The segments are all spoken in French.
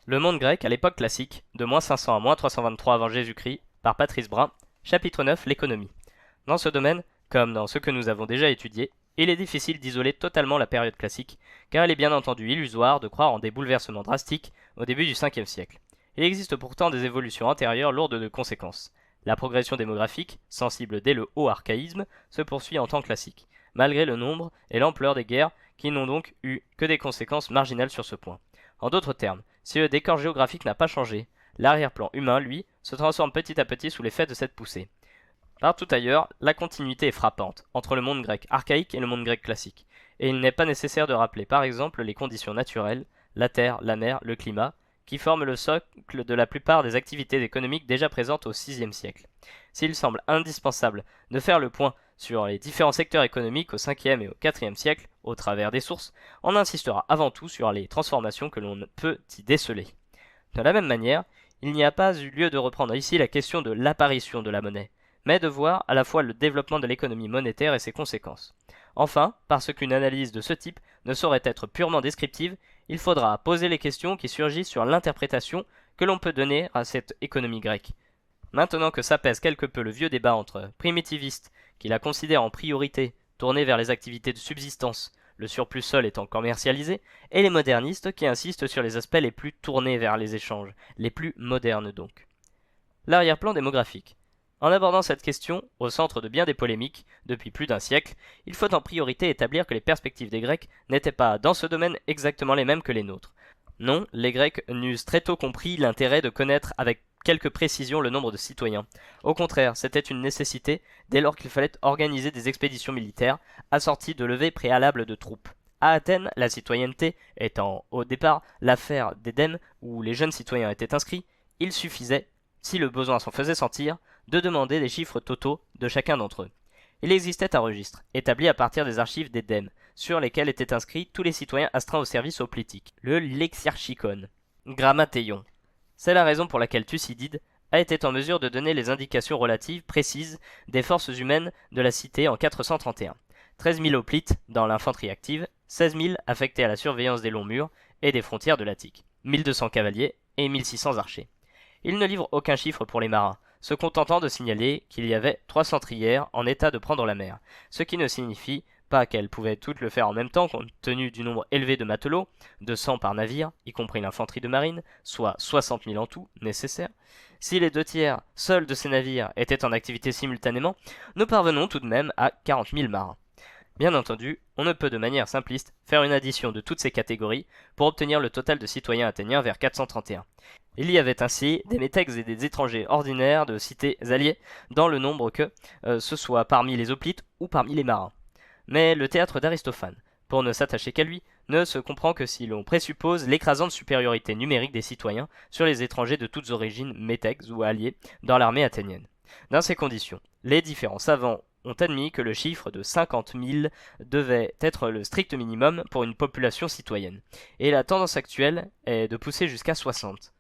Le monde grec à l'époque classique, de -500 à -323 avant Jésus-Christ, par Patrice Brun, chapitre 9, l'économie. Dans ce domaine, comme dans ce que nous avons déjà étudié, il est difficile d'isoler totalement la période classique, car il est bien entendu illusoire de croire en des bouleversements drastiques au début du 5e siècle. Il existe pourtant des évolutions antérieures lourdes de conséquences. La progression démographique, sensible dès le haut archaïsme, se poursuit en temps classique, malgré le nombre et l'ampleur des guerres qui n'ont donc eu que des conséquences marginales sur ce point. En d'autres termes, si le décor géographique n'a pas changé, l'arrière-plan humain, lui, se transforme petit à petit sous l'effet de cette poussée. Partout ailleurs, la continuité est frappante entre le monde grec archaïque et le monde grec classique, et il n'est pas nécessaire de rappeler par exemple les conditions naturelles, la terre, la mer, le climat, qui forment le socle de la plupart des activités économiques déjà présentes au VIe siècle. S'il semble indispensable de faire le point sur les différents secteurs économiques au 5e et au 4e siècle, au travers des sources, on insistera avant tout sur les transformations que l'on peut y déceler. De la même manière, il n'y a pas eu lieu de reprendre ici la question de l'apparition de la monnaie, mais de voir à la fois le développement de l'économie monétaire et ses conséquences. Enfin, parce qu'une analyse de ce type ne saurait être purement descriptive, il faudra poser les questions qui surgissent sur l'interprétation que l'on peut donner à cette économie grecque. Maintenant que s'apaise quelque peu le vieux débat entre primitivistes, qui la considèrent en priorité tournée vers les activités de subsistance, le surplus seul étant commercialisé, et les modernistes qui insistent sur les aspects les plus tournés vers les échanges, les plus modernes donc. L'arrière-plan démographique. En abordant cette question, au centre de bien des polémiques, depuis plus d'un siècle, il faut en priorité établir que les perspectives des Grecs n'étaient pas, dans ce domaine, exactement les mêmes que les nôtres. Non, les Grecs n'eussent très tôt compris l'intérêt de connaître avec quelque précision le nombre de citoyens. Au contraire, c'était une nécessité dès lors qu'il fallait organiser des expéditions militaires assorties de levées préalables de troupes. À Athènes, la citoyenneté étant au départ l'affaire d'édème où les jeunes citoyens étaient inscrits, il suffisait, si le besoin s'en faisait sentir, de demander les chiffres totaux de chacun d'entre eux. Il existait un registre, établi à partir des archives d'édème, sur lesquels étaient inscrits tous les citoyens astreints au service hoplitique, le Lexiarchikon. Grammatéion. C'est la raison pour laquelle Thucydide a été en mesure de donner les indications relatives précises des forces humaines de la cité en 431. 13 000 hoplites dans l'infanterie active, 16 000 affectés à la surveillance des longs murs et des frontières de l'Attique, 1200 cavaliers et 1600 archers. Il ne livre aucun chiffre pour les marins, se contentant de signaler qu'il y avait 300 trières en état de prendre la mer, ce qui ne signifie pas qu'elles pouvaient toutes le faire en même temps compte tenu du nombre élevé de matelots, 200 par navire, y compris l'infanterie de marine, soit 60 000 en tout, nécessaires. Si les 2 tiers seuls de ces navires étaient en activité simultanément, nous parvenons tout de même à 40 000 marins. Bien entendu, on ne peut de manière simpliste faire une addition de toutes ces catégories pour obtenir le total de citoyens athéniens vers 431. Il y avait ainsi des métèques et des étrangers ordinaires de cités alliées, dans le nombre que, ce soit parmi les hoplites ou parmi les marins. Mais le théâtre d'Aristophane, pour ne s'attacher qu'à lui, ne se comprend que si l'on présuppose l'écrasante supériorité numérique des citoyens sur les étrangers de toutes origines métèques ou alliés dans l'armée athénienne. Dans ces conditions, les différents savants ont admis que le chiffre de 50 000 devait être le strict minimum pour une population citoyenne, et la tendance actuelle est de pousser jusqu'à 60.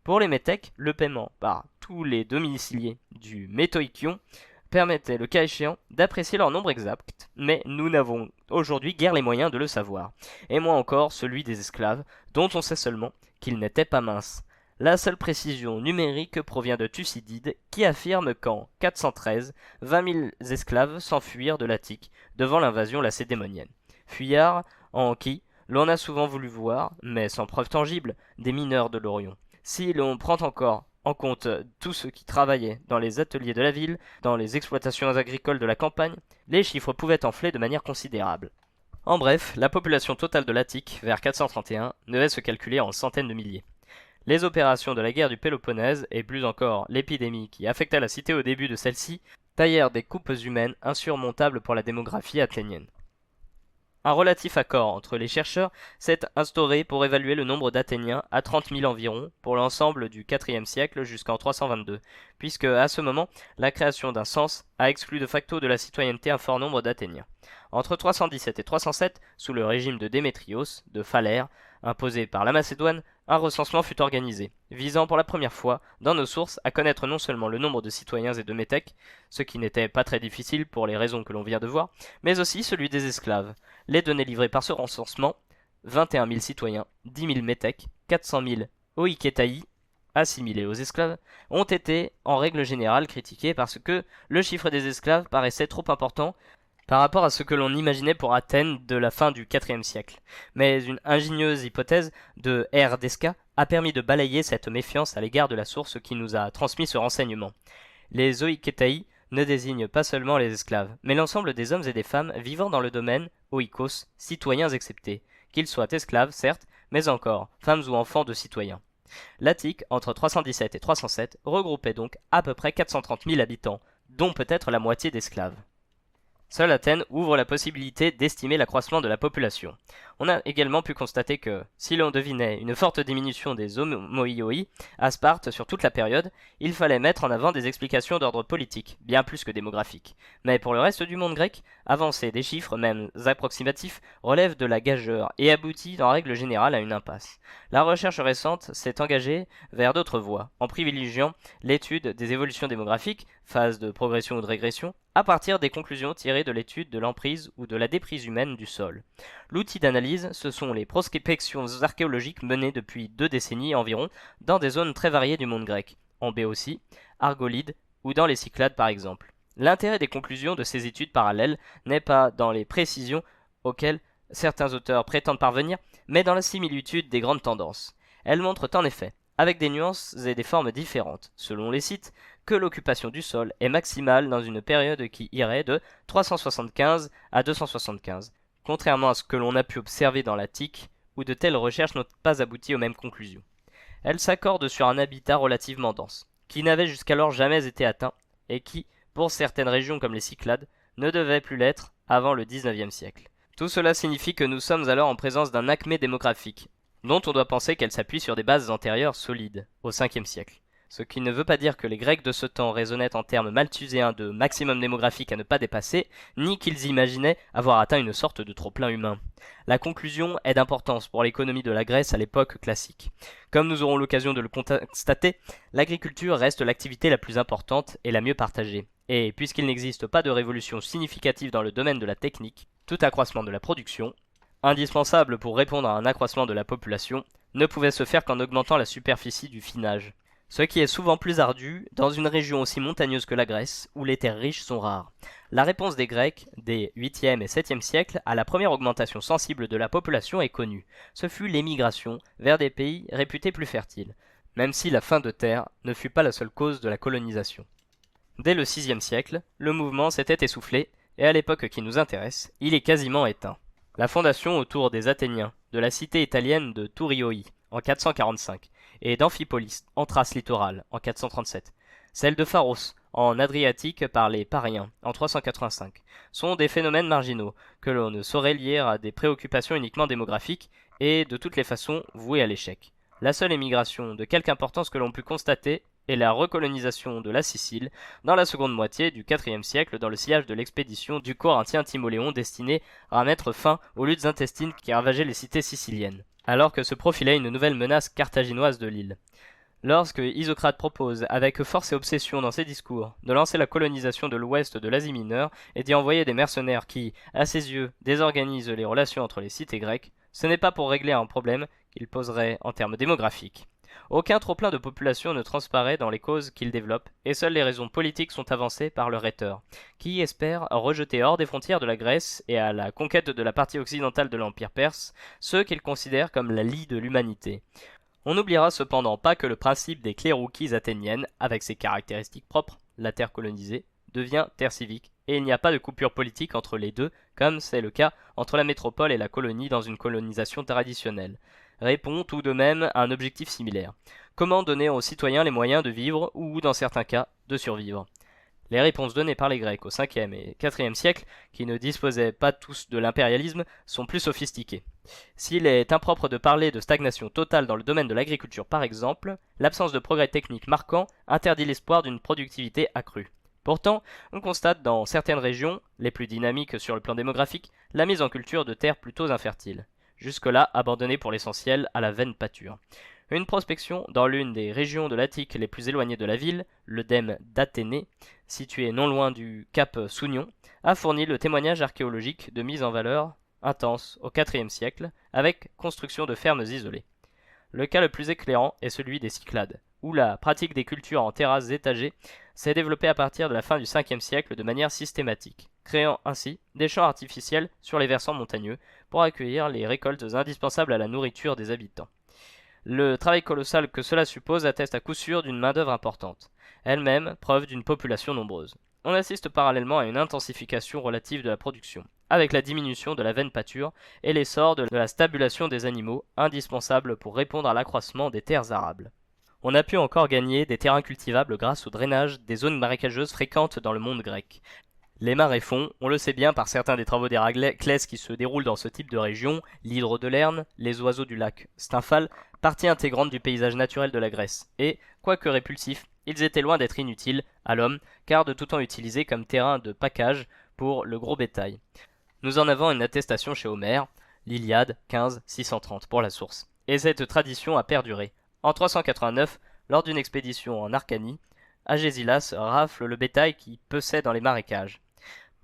Pour les métèques, le paiement par tous les domiciliés du métoïkion permettait, le cas échéant, d'apprécier leur nombre exact, mais nous n'avons aujourd'hui guère les moyens de le savoir, et moins encore celui des esclaves, dont on sait seulement qu'ils n'étaient pas minces. La seule précision numérique provient de Thucydide, qui affirme qu'en 413, 20 000 esclaves s'enfuirent de l'Attique devant l'invasion lacédémonienne. Fuyards en qui l'on a souvent voulu voir, mais sans preuve tangible, des mineurs de l'Orion. Si l'on prend encore en compte tous ceux qui travaillaient dans les ateliers de la ville, dans les exploitations agricoles de la campagne, les chiffres pouvaient enfler de manière considérable. En bref, la population totale de l'Attique, vers 431, devait se calculer en centaines de milliers. Les opérations de la guerre du Péloponnèse, et plus encore l'épidémie qui affecta la cité au début de celle-ci, taillèrent des coupes humaines insurmontables pour la démographie athénienne. Un relatif accord entre les chercheurs s'est instauré pour évaluer le nombre d'Athéniens à 30 000 environ pour l'ensemble du IVe siècle jusqu'en 322, puisque à ce moment, la création d'un cens a exclu de facto de la citoyenneté un fort nombre d'Athéniens. Entre 317 et 307, sous le régime de Démétrios, de Phalère, imposé par la Macédoine, un recensement fut organisé, visant pour la première fois, dans nos sources, à connaître non seulement le nombre de citoyens et de métèques, ce qui n'était pas très difficile pour les raisons que l'on vient de voir, mais aussi celui des esclaves. Les données livrées par ce recensement, 21 000 citoyens, 10 000 métèques, 400 000 oiketaï, assimilés aux esclaves, ont été en règle générale critiqués parce que le chiffre des esclaves paraissait trop important par rapport à ce que l'on imaginait pour Athènes de la fin du IVe siècle. Mais une ingénieuse hypothèse de R. Desca a permis de balayer cette méfiance à l'égard de la source qui nous a transmis ce renseignement. Les oiketaï ne désignent pas seulement les esclaves, mais l'ensemble des hommes et des femmes vivant dans le domaine, oikos, citoyens exceptés, qu'ils soient esclaves, certes, mais encore femmes ou enfants de citoyens. L'Attique, entre 317 et 307, regroupait donc à peu près 430 000 habitants, dont peut-être la moitié d'esclaves. Seule Athènes ouvre la possibilité d'estimer l'accroissement de la population. On a également pu constater que, si l'on devinait une forte diminution des homoioi à Sparte sur toute la période, il fallait mettre en avant des explications d'ordre politique, bien plus que démographique. Mais pour le reste du monde grec, avancer des chiffres, même approximatifs, relève de la gageure et aboutit en règle générale à une impasse. La recherche récente s'est engagée vers d'autres voies, en privilégiant l'étude des évolutions démographiques, phase de progression ou de régression, à partir des conclusions tirées de l'étude de l'emprise ou de la déprise humaine du sol. L'outil d'analyse, ce sont les prospections archéologiques menées depuis 2 décennies environ dans des zones très variées du monde grec, en Béotie, Argolide ou dans les Cyclades par exemple. L'intérêt des conclusions de ces études parallèles n'est pas dans les précisions auxquelles certains auteurs prétendent parvenir, mais dans la similitude des grandes tendances. Elles montrent en effet, avec des nuances et des formes différentes, selon les sites, que l'occupation du sol est maximale dans une période qui irait de 375 à 275, contrairement à ce que l'on a pu observer dans l'Attique, où de telles recherches n'ont pas abouti aux mêmes conclusions. Elles s'accordent sur un habitat relativement dense, qui n'avait jusqu'alors jamais été atteint, et qui, pour certaines régions comme les Cyclades, ne devait plus l'être avant le XIXe siècle. Tout cela signifie que nous sommes alors en présence d'un acmé démographique, dont on doit penser qu'elle s'appuie sur des bases antérieures solides, au 5e siècle. Ce qui ne veut pas dire que les Grecs de ce temps raisonnaient en termes malthuséens de maximum démographique à ne pas dépasser, ni qu'ils imaginaient avoir atteint une sorte de trop-plein humain. La conclusion est d'importance pour l'économie de la Grèce à l'époque classique. Comme nous aurons l'occasion de le constater, l'agriculture reste l'activité la plus importante et la mieux partagée. Et puisqu'il n'existe pas de révolution significative dans le domaine de la technique, tout accroissement de la production, indispensable pour répondre à un accroissement de la population, ne pouvait se faire qu'en augmentant la superficie du finage. Ce qui est souvent plus ardu dans une région aussi montagneuse que la Grèce, où les terres riches sont rares. La réponse des Grecs, des 8e et 7e siècles, à la première augmentation sensible de la population est connue. Ce fut l'émigration vers des pays réputés plus fertiles, même si la faim de terre ne fut pas la seule cause de la colonisation. Dès le 6e siècle, le mouvement s'était essoufflé, et à l'époque qui nous intéresse, il est quasiment éteint. La fondation autour des Athéniens, de la cité italienne de Turioi, en 445, et d'Amphipolis, en Thrace littorale, en 437. Celle de Pharos, en Adriatique par les Pariens, en 385, sont des phénomènes marginaux, que l'on ne saurait lier à des préoccupations uniquement démographiques, et de toutes les façons vouées à l'échec. La seule émigration de quelque importance que l'on put constater est la recolonisation de la Sicile dans la seconde moitié du IVe siècle dans le sillage de l'expédition du Corinthien Timoléon destinée à mettre fin aux luttes intestines qui ravageaient les cités siciliennes, alors que se profilait une nouvelle menace carthaginoise de l'île. Lorsque Isocrate propose, avec force et obsession dans ses discours, de lancer la colonisation de l'ouest de l'Asie mineure et d'y envoyer des mercenaires qui, à ses yeux, désorganisent les relations entre les cités grecques, ce n'est pas pour régler un problème qu'il poserait en termes démographiques. Aucun trop-plein de population ne transparaît dans les causes qu'il développe, et seules les raisons politiques sont avancées par le rhéteur, qui espère rejeter hors des frontières de la Grèce et à la conquête de la partie occidentale de l'Empire perse, ceux qu'il considère comme la lie de l'humanité. On n'oubliera cependant pas que le principe des cléroukies athéniennes, avec ses caractéristiques propres, la terre colonisée, devient terre civique, et il n'y a pas de coupure politique entre les deux, comme c'est le cas entre la métropole et la colonie dans une colonisation traditionnelle. Répond tout de même à un objectif similaire. Comment donner aux citoyens les moyens de vivre ou, dans certains cas, de survivre? Les réponses données par les Grecs au 5e et 4e siècle, qui ne disposaient pas tous de l'impérialisme, sont plus sophistiquées. S'il est impropre de parler de stagnation totale dans le domaine de l'agriculture par exemple, l'absence de progrès technique marquant interdit l'espoir d'une productivité accrue. Pourtant, on constate dans certaines régions, les plus dynamiques sur le plan démographique, la mise en culture de terres plutôt infertiles, jusque-là abandonnées pour l'essentiel à la vaine pâture. Une prospection dans l'une des régions de l'Attique les plus éloignées de la ville, le dème d'Athénée, situé non loin du cap Sounion, a fourni le témoignage archéologique de mise en valeur intense au IVe siècle, avec construction de fermes isolées. Le cas le plus éclairant est celui des Cyclades, où la pratique des cultures en terrasses étagées s'est développée à partir de la fin du 5e siècle de manière systématique, créant ainsi des champs artificiels sur les versants montagneux pour accueillir les récoltes indispensables à la nourriture des habitants. Le travail colossal que cela suppose atteste à coup sûr d'une main-d'œuvre importante, elle-même preuve d'une population nombreuse. On assiste parallèlement à une intensification relative de la production, avec la diminution de la veine pâture et l'essor de la stabulation des animaux, indispensable pour répondre à l'accroissement des terres arables. On a pu encore gagner des terrains cultivables grâce au drainage des zones marécageuses fréquentes dans le monde grec. Les marais fonds, on le sait bien par certains des travaux d'Héraclès qui se déroulent dans ce type de région, l'hydre de Lerne, les oiseaux du lac Stymphale, partie intégrante du paysage naturel de la Grèce, et, quoique répulsifs, ils étaient loin d'être inutiles à l'homme, car de tout temps utilisés comme terrain de pacage pour le gros bétail. Nous en avons une attestation chez Homère, l'Iliade 15-630 pour la source, et cette tradition a perduré. En 389, lors d'une expédition en Arcanie, Agésilas rafle le bétail qui paissait dans les marécages.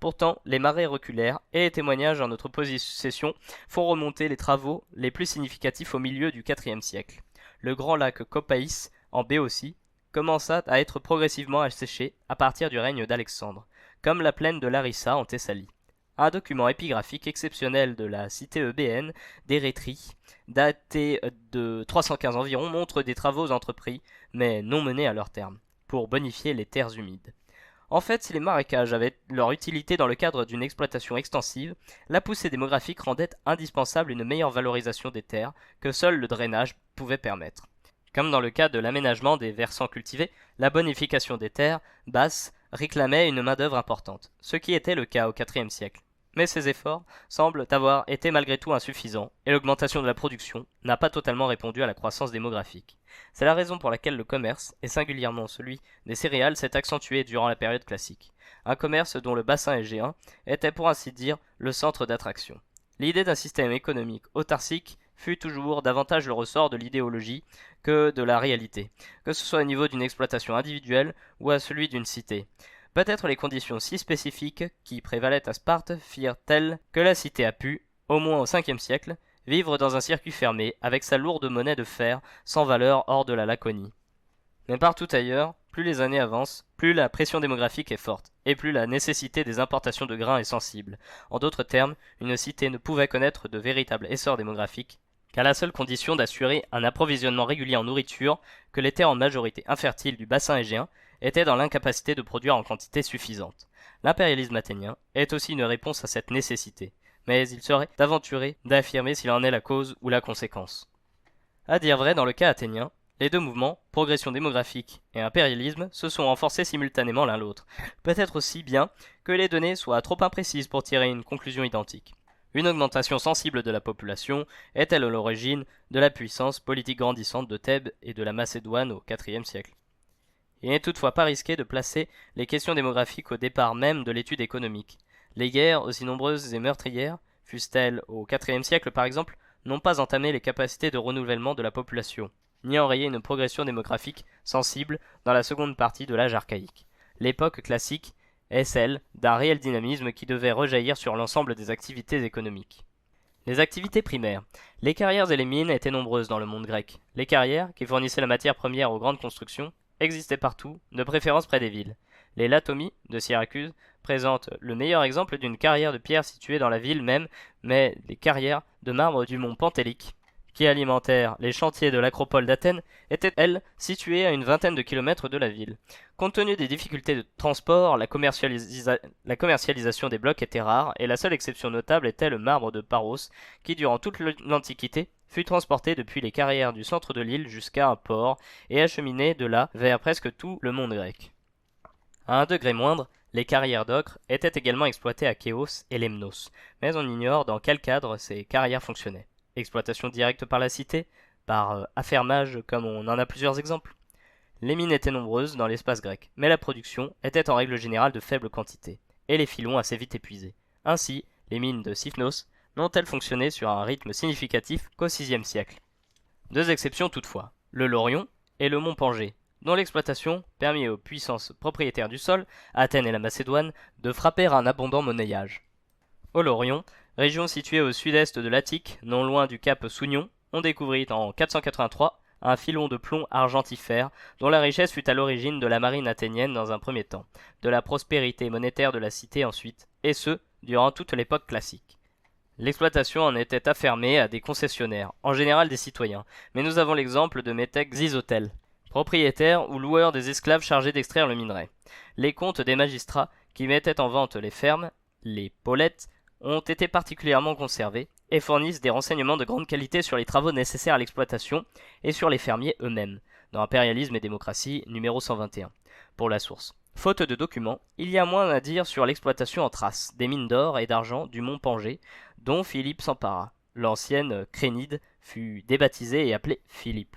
Pourtant, les marais reculèrent et les témoignages en notre possession font remonter les travaux les plus significatifs au milieu du IVe siècle. Le grand lac Copaïs, en Béotie, commença à être progressivement asséché à partir du règne d'Alexandre, comme la plaine de Larissa en Thessalie. Un document épigraphique exceptionnel de la cité eubéenne d'Érétrie, daté de 315 environ, montre des travaux entrepris, mais non menés à leur terme, pour bonifier les terres humides. En fait, si les marécages avaient leur utilité dans le cadre d'une exploitation extensive, la poussée démographique rendait indispensable une meilleure valorisation des terres que seul le drainage pouvait permettre. Comme dans le cas de l'aménagement des versants cultivés, la bonification des terres basses réclamait une main-d'œuvre importante, ce qui était le cas au IVe siècle. Mais ces efforts semblent avoir été malgré tout insuffisants, et l'augmentation de la production n'a pas totalement répondu à la croissance démographique. C'est la raison pour laquelle le commerce, et singulièrement celui des céréales, s'est accentué durant la période classique. Un commerce dont le bassin égéen était pour ainsi dire le centre d'attraction. L'idée d'un système économique autarcique fut toujours davantage le ressort de l'idéologie que de la réalité, que ce soit au niveau d'une exploitation individuelle ou à celui d'une cité. Peut-être les conditions si spécifiques qui prévalaient à Sparte firent telles que la cité a pu, au moins au 5e siècle, vivre dans un circuit fermé avec sa lourde monnaie de fer sans valeur hors de la Laconie. Mais partout ailleurs, plus les années avancent, plus la pression démographique est forte, et plus la nécessité des importations de grains est sensible. En d'autres termes, une cité ne pouvait connaître de véritable essor démographique qu'à la seule condition d'assurer un approvisionnement régulier en nourriture que les terres en majorité infertiles du bassin égéen étaient dans l'incapacité de produire en quantité suffisante. L'impérialisme athénien est aussi une réponse à cette nécessité, mais il serait aventuré d'affirmer s'il en est la cause ou la conséquence. À dire vrai, dans le cas athénien, les deux mouvements, progression démographique et impérialisme, se sont renforcés simultanément l'un l'autre, peut-être aussi bien que les données soient trop imprécises pour tirer une conclusion identique. Une augmentation sensible de la population est-elle l'origine de la puissance politique grandissante de Thèbes et de la Macédoine au IVe siècle? Il n'est toutefois pas risqué de placer les questions démographiques au départ même de l'étude économique. Les guerres, aussi nombreuses et meurtrières, fussent-elles au IVe siècle par exemple, n'ont pas entamé les capacités de renouvellement de la population, ni enrayé une progression démographique sensible dans la seconde partie de l'âge archaïque. L'époque classique est celle d'un réel dynamisme qui devait rejaillir sur l'ensemble des activités économiques. Les activités primaires. Les carrières et les mines étaient nombreuses dans le monde grec. Les carrières, qui fournissaient la matière première aux grandes constructions, existaient partout, de préférence près des villes. Les latomies de Syracuse présentent le meilleur exemple d'une carrière de pierre située dans la ville même, mais les carrières de marbre du mont Pentélique, qui alimentèrent les chantiers de l'acropole d'Athènes, étaient, elles, situées à une vingtaine de kilomètres de la ville. Compte tenu des difficultés de transport, la commercialisation des blocs était rare, et la seule exception notable était le marbre de Paros, qui durant toute l'Antiquité fut transporté depuis les carrières du centre de l'île jusqu'à un port, et acheminé de là vers presque tout le monde grec. À un degré moindre, les carrières d'ocre étaient également exploitées à Chéos et Lemnos, mais on ignore dans quel cadre ces carrières fonctionnaient. Exploitation directe par la cité, par affermage comme on en a plusieurs exemples. Les mines étaient nombreuses dans l'espace grec, mais la production était en règle générale de faible quantité, et les filons assez vite épuisés. Ainsi, les mines de Sifnos n'ont-elles fonctionné sur un rythme significatif qu'au VIe siècle. Deux exceptions toutefois, le Laurion et le mont Pangée, dont l'exploitation permit aux puissances propriétaires du sol, Athènes et la Macédoine, de frapper un abondant monnayage. Au Laurion, région située au sud-est de l'Attique, non loin du cap Sounion, on découvrit en 483 un filon de plomb argentifère dont la richesse fut à l'origine de la marine athénienne dans un premier temps, de la prospérité monétaire de la cité ensuite, et ce, durant toute l'époque classique. L'exploitation en était affermée à des concessionnaires, en général des citoyens, mais nous avons l'exemple de métèques Xysotèle, propriétaires ou loueurs des esclaves chargés d'extraire le minerai. Les comptes des magistrats qui mettaient en vente les fermes, les polettes, ont été particulièrement conservés et fournissent des renseignements de grande qualité sur les travaux nécessaires à l'exploitation et sur les fermiers eux-mêmes, dans Impérialisme et démocratie, numéro 121, pour la source. Faute de documents, il y a moins à dire sur l'exploitation en Thrace, des mines d'or et d'argent du mont Pangée, dont Philippe s'empara. L'ancienne Crénide fut débaptisée et appelée Philippe.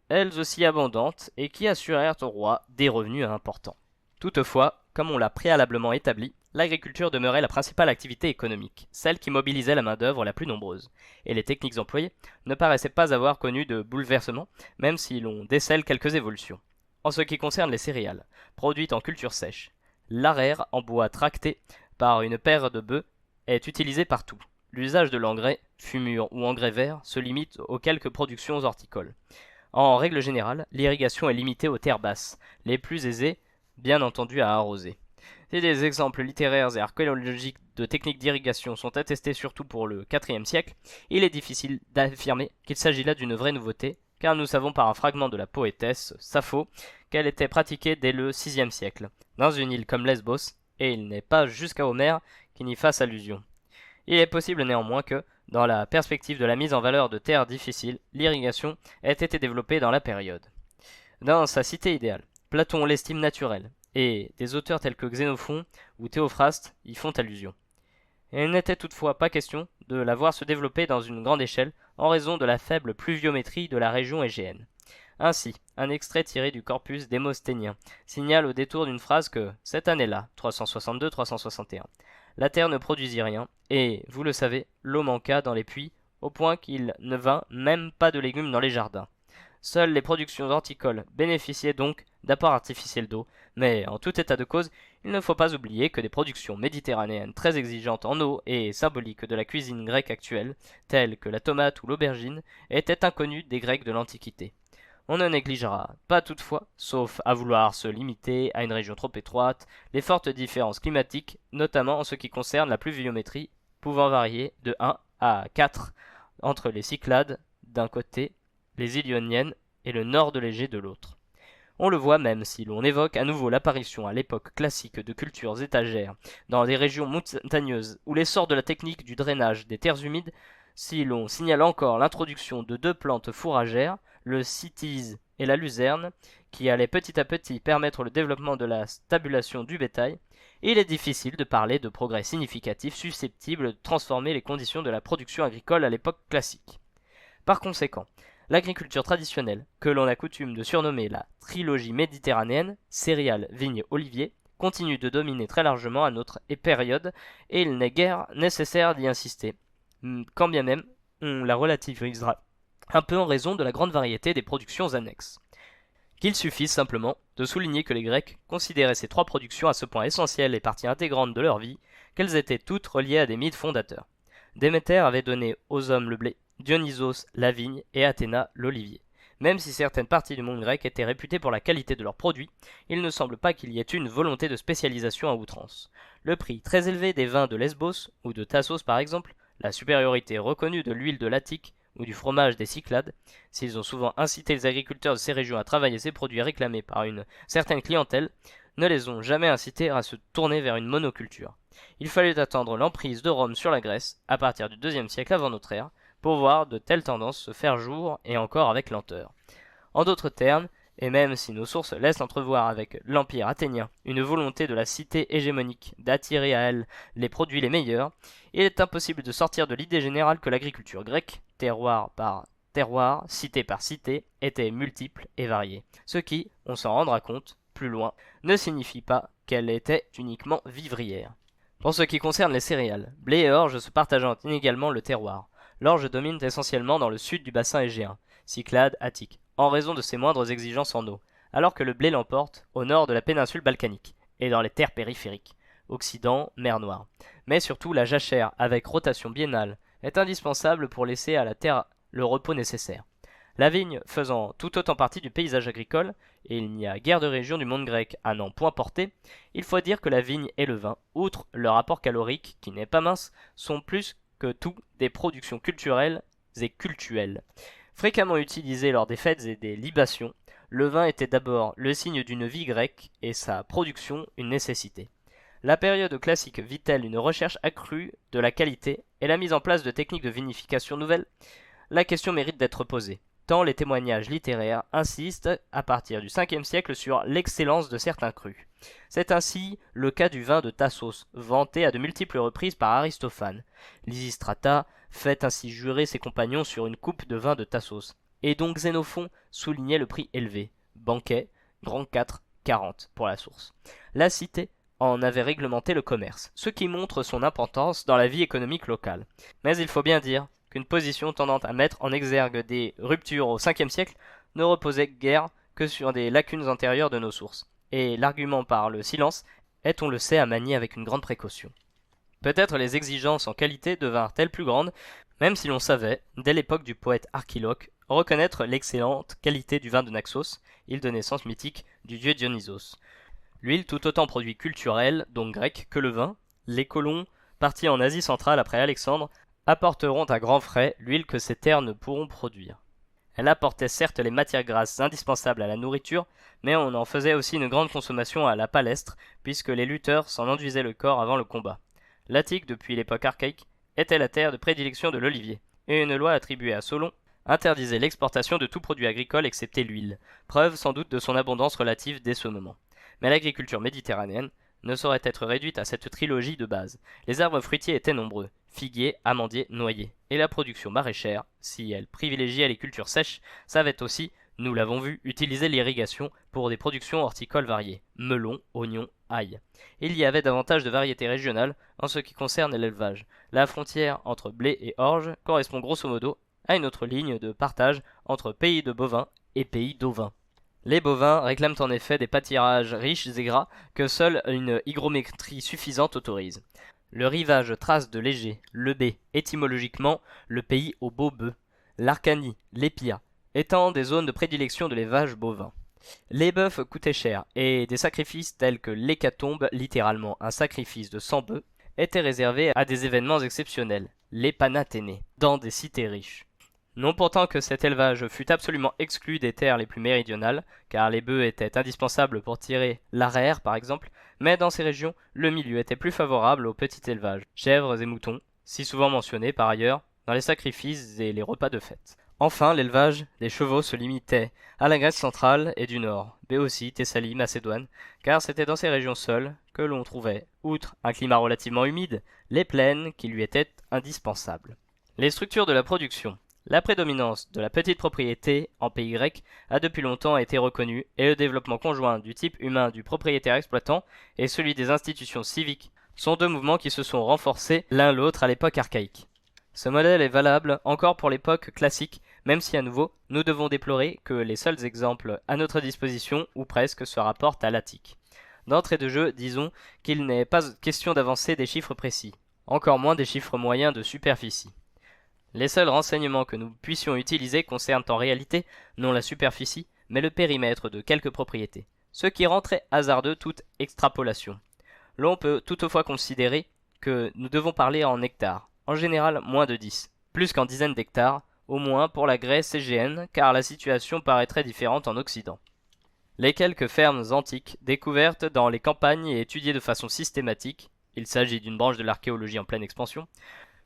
Elles aussi abondantes et qui assurèrent au roi des revenus importants. Toutefois, comme on l'a préalablement établi, l'agriculture demeurait la principale activité économique, celle qui mobilisait la main-d'œuvre la plus nombreuse, et les techniques employées ne paraissaient pas avoir connu de bouleversements, même si l'on décèle quelques évolutions. En ce qui concerne les céréales, produites en culture sèche, l'arère en bois tracté par une paire de bœufs est utilisé partout. L'usage de l'engrais, fumure ou engrais vert, se limite aux quelques productions horticoles. En règle générale, l'irrigation est limitée aux terres basses, les plus aisées, bien entendu, à arroser. Si des exemples littéraires et archéologiques de techniques d'irrigation sont attestés surtout pour le IVe siècle, il est difficile d'affirmer qu'il s'agit là d'une vraie nouveauté, car nous savons par un fragment de la poétesse Sappho qu'elle était pratiquée dès le VIe siècle, dans une île comme Lesbos, et il n'est pas jusqu'à Homère qui n'y fasse allusion. Il est possible néanmoins que, dans la perspective de la mise en valeur de terres difficiles, l'irrigation ait été développée dans la période. Dans sa cité idéale, Platon l'estime naturelle, et des auteurs tels que Xénophon ou Théophraste y font allusion. Il n'était toutefois pas question de la voir se développer dans une grande échelle en raison de la faible pluviométrie de la région égéenne. Ainsi, un extrait tiré du corpus démosthénien signale au détour d'une phrase que, cette année-là, 362-361, la terre ne produisit rien, et, vous le savez, l'eau manqua dans les puits, au point qu'il ne vint même pas de légumes dans les jardins. Seules les productions horticoles bénéficiaient donc d'apports artificiels d'eau, mais en tout état de cause, il ne faut pas oublier que des productions méditerranéennes très exigeantes en eau et symboliques de la cuisine grecque actuelle, telles que la tomate ou l'aubergine, étaient inconnues des Grecs de l'Antiquité. On ne négligera pas toutefois, sauf à vouloir se limiter à une région trop étroite, les fortes différences climatiques, notamment en ce qui concerne la pluviométrie, pouvant varier de 1 à 4 entre les Cyclades d'un côté, les îles Ioniennes et le nord de l'Égée de l'autre. On le voit même si l'on évoque à nouveau l'apparition à l'époque classique de cultures étagères dans des régions montagneuses ou l'essor de la technique du drainage des terres humides, si l'on signale encore l'introduction de deux plantes fourragères, le cytise et la luzerne, qui allaient petit à petit permettre le développement de la stabulation du bétail, il est difficile de parler de progrès significatifs susceptibles de transformer les conditions de la production agricole à l'époque classique. Par conséquent, l'agriculture traditionnelle, que l'on a coutume de surnommer la trilogie méditerranéenne, céréales, vignes, oliviers, continue de dominer très largement à notre période, et il n'est guère nécessaire d'y insister, quand bien même on la relativisera un peu en raison de la grande variété des productions annexes. Qu'il suffise simplement de souligner que les Grecs considéraient ces trois productions à ce point essentielles et partie intégrante de leur vie, qu'elles étaient toutes reliées à des mythes fondateurs. Déméter avait donné aux hommes le blé, Dionysos la vigne et Athéna l'olivier. Même si certaines parties du monde grec étaient réputées pour la qualité de leurs produits, il ne semble pas qu'il y ait une volonté de spécialisation à outrance. Le prix très élevé des vins de Lesbos ou de Tassos par exemple, la supériorité reconnue de l'huile de l'Attique ou du fromage des Cyclades, s'ils ont souvent incité les agriculteurs de ces régions à travailler ces produits réclamés par une certaine clientèle, ne les ont jamais incités à se tourner vers une monoculture. Il fallut attendre l'emprise de Rome sur la Grèce, à partir du IIe siècle avant notre ère, pour voir de telles tendances se faire jour, et encore avec lenteur. En d'autres termes, et même si nos sources laissent entrevoir avec l'Empire athénien une volonté de la cité hégémonique d'attirer à elle les produits les meilleurs, il est impossible de sortir de l'idée générale que l'agriculture grecque, terroir par terroir, cité par cité, était multiple et variée. Ce qui, on s'en rendra compte, plus loin, ne signifie pas qu'elle était uniquement vivrière. Pour ce qui concerne les céréales, blé et orge se partageant inégalement le terroir. L'orge domine essentiellement dans le sud du bassin égéen, Cyclades, Attique, en raison de ses moindres exigences en eau, alors que le blé l'emporte au nord de la péninsule balkanique et dans les terres périphériques, Occident, mer Noire. Mais surtout la jachère, avec rotation biennale, est indispensable pour laisser à la terre le repos nécessaire. La vigne faisant tout autant partie du paysage agricole, et il n'y a guère de région du monde grec à n'en point porter, il faut dire que la vigne et le vin, outre leur apport calorique qui n'est pas mince, sont plus que tout des productions culturelles et cultuelles. Fréquemment utilisé lors des fêtes et des libations, le vin était d'abord le signe d'une vie grecque et sa production une nécessité. La période classique vit-elle une recherche accrue de la qualité et la mise en place de techniques de vinification nouvelles? La question mérite d'être posée, tant les témoignages littéraires insistent à partir du 5e siècle sur l'excellence de certains crus. C'est ainsi le cas du vin de Thasos, vanté à de multiples reprises par Aristophane. Lysistrata fait ainsi jurer ses compagnons sur une coupe de vin de Thasos, et dont Xénophon soulignait le prix élevé, banquet, grand 4, 40 pour la source. La cité en avait réglementé le commerce, ce qui montre son importance dans la vie économique locale. Mais il faut bien dire qu'une position tendant à mettre en exergue des ruptures au 5e siècle ne reposait guère que sur des lacunes antérieures de nos sources, et l'argument par le silence est, on le sait, à manier avec une grande précaution. Peut-être les exigences en qualité devinrent-elles plus grandes, même si l'on savait, dès l'époque du poète Archiloque, reconnaître l'excellente qualité du vin de Naxos, île de naissance mythique du dieu Dionysos. L'huile tout autant produit culturel, donc grec, que le vin, les colons, partis en Asie centrale après Alexandre, apporteront à grands frais l'huile que ces terres ne pourront produire. Elle apportait certes les matières grasses indispensables à la nourriture, mais on en faisait aussi une grande consommation à la palestre, puisque les lutteurs s'en enduisaient le corps avant le combat. L'Attique, depuis l'époque archaïque, était la terre de prédilection de l'olivier, et une loi attribuée à Solon interdisait l'exportation de tout produit agricole excepté l'huile, preuve sans doute de son abondance relative dès ce moment. Mais l'agriculture méditerranéenne ne saurait être réduite à cette trilogie de base. Les arbres fruitiers étaient nombreux, figuiers, amandiers, noyers, et la production maraîchère, si elle privilégiait les cultures sèches, savait aussi, nous l'avons vu, utiliser l'irrigation pour des productions horticoles variées, melons, oignons, ail. Il y avait davantage de variétés régionales en ce qui concerne l'élevage. La frontière entre blé et orge correspond grosso modo à une autre ligne de partage entre pays de bovins et pays d'ovins. Les bovins réclament en effet des pâtirages riches et gras que seule une hygrométrie suffisante autorise. Le rivage trace de léger, le B, étymologiquement le pays aux beaux bœufs, l'Arcanie, l'Épia, étant des zones de prédilection de l'élevage bovin. Les bœufs coûtaient cher, et des sacrifices tels que l'hécatombe, littéralement un sacrifice de 100 bœufs, étaient réservés à des événements exceptionnels, les Panathénées, dans des cités riches. Non pourtant que cet élevage fût absolument exclu des terres les plus méridionales, car les bœufs étaient indispensables pour tirer l'arère par exemple, mais dans ces régions, le milieu était plus favorable au petit élevage, chèvres et moutons, si souvent mentionnés par ailleurs dans les sacrifices et les repas de fête. Enfin, l'élevage des chevaux se limitait à la Grèce centrale et du nord, Béotie, Thessalie, Macédoine, car c'était dans ces régions seules que l'on trouvait, outre un climat relativement humide, les plaines qui lui étaient indispensables. Les structures de la production. La prédominance de la petite propriété en pays grec a depuis longtemps été reconnue et le développement conjoint du type humain du propriétaire exploitant et celui des institutions civiques sont deux mouvements qui se sont renforcés l'un l'autre à l'époque archaïque. Ce modèle est valable encore pour l'époque classique, même si à nouveau nous devons déplorer que les seuls exemples à notre disposition ou presque se rapportent à l'Attique. D'entrée de jeu, disons qu'il n'est pas question d'avancer des chiffres précis, encore moins des chiffres moyens de superficie. Les seuls renseignements que nous puissions utiliser concernent en réalité non la superficie, mais le périmètre de quelques propriétés, ce qui rend très hasardeux toute extrapolation. L'on peut toutefois considérer que nous devons parler en hectares, en général moins de 10, plus qu'en dizaines d'hectares, au moins pour la Grèce égéenne, car la situation paraît très différente en Occident. Les quelques fermes antiques découvertes dans les campagnes et étudiées de façon systématique, il s'agit d'une branche de l'archéologie en pleine expansion,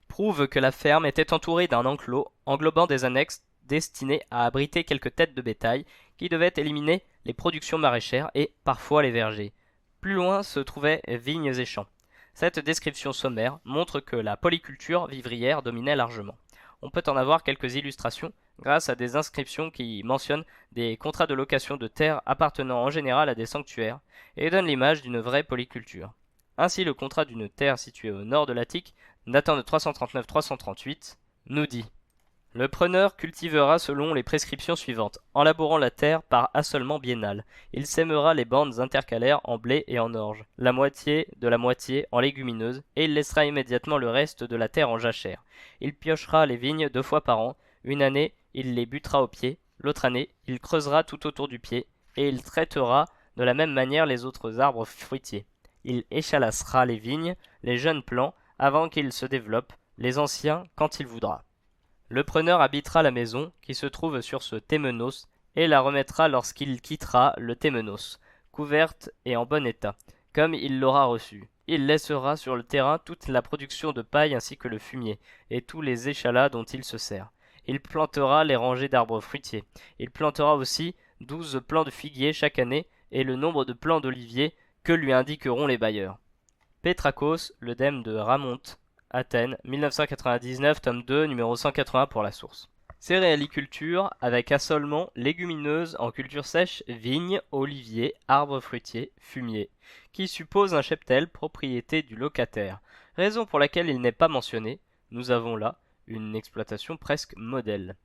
prouvent que la ferme était entourée d'un enclos englobant des annexes destinées à abriter quelques têtes de bétail qui devaient éliminer les productions maraîchères et parfois les vergers. Plus loin se trouvaient vignes et champs. Cette description sommaire montre que la polyculture vivrière dominait largement. On peut en avoir quelques illustrations grâce à des inscriptions qui mentionnent des contrats de location de terres appartenant en général à des sanctuaires et donnent l'image d'une vraie polyculture. Ainsi, le contrat d'une terre située au nord de l'Attique, datant de 339-338, nous dit « Le preneur cultivera selon les prescriptions suivantes. En labourant la terre par assolement biennal, il sèmera les bandes intercalaires en blé et en orge, la moitié de la moitié en légumineuses, et il laissera immédiatement le reste de la terre en jachère. Il piochera les vignes 2 fois par an, Une année, il les butera au pied, l'autre année, il creusera tout autour du pied, et il traitera de la même manière les autres arbres fruitiers. Il échalassera les vignes, les jeunes plants, avant qu'ils se développent, les anciens quand il voudra. Le preneur habitera la maison qui se trouve sur ce témenos et la remettra lorsqu'il quittera le témenos, couverte et en bon état, comme il l'aura reçue. Il laissera sur le terrain toute la production de paille ainsi que le fumier, et tous les échalas dont il se sert. Il plantera les rangées d'arbres fruitiers. Il plantera aussi 12 plants de figuier chaque année, et le nombre de plants d'oliviers que lui indiqueront les bailleurs. Pétrakos, le dème de Ramonte, Athènes, 1999, tome 2, numéro 180 pour la source. Céréaliculture avec assolement légumineuse en culture sèche, vignes, oliviers, arbres fruitiers, fumier, qui suppose un cheptel propriété du locataire, raison pour laquelle il n'est pas mentionné. Nous avons là une exploitation presque modèle.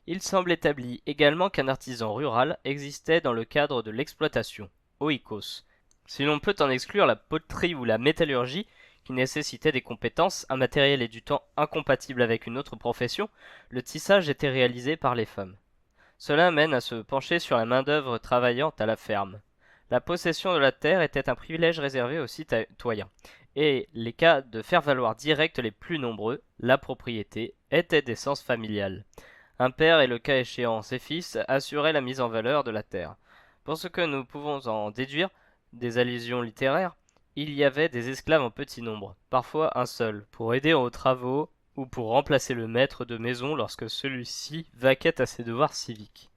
Il semble établi également qu'un artisan rural existait dans le cadre de l'exploitation, oikos. Si l'on peut en exclure la poterie ou la métallurgie, qui nécessitaient des compétences, un matériel et du temps incompatibles avec une autre profession, le tissage était réalisé par les femmes. Cela mène à se pencher sur la main-d'œuvre travaillant à la ferme. La possession de la terre était un privilège réservé aux citoyens, et les cas de faire valoir direct les plus nombreux, la propriété, étaient d'essence familiale. Un père et le cas échéant ses fils assuraient la mise en valeur de la terre. Pour ce que nous pouvons en déduire des allusions littéraires, il y avait des esclaves en petit nombre, parfois un seul, pour aider aux travaux ou pour remplacer le maître de maison lorsque celui-ci vaquait à ses devoirs civiques.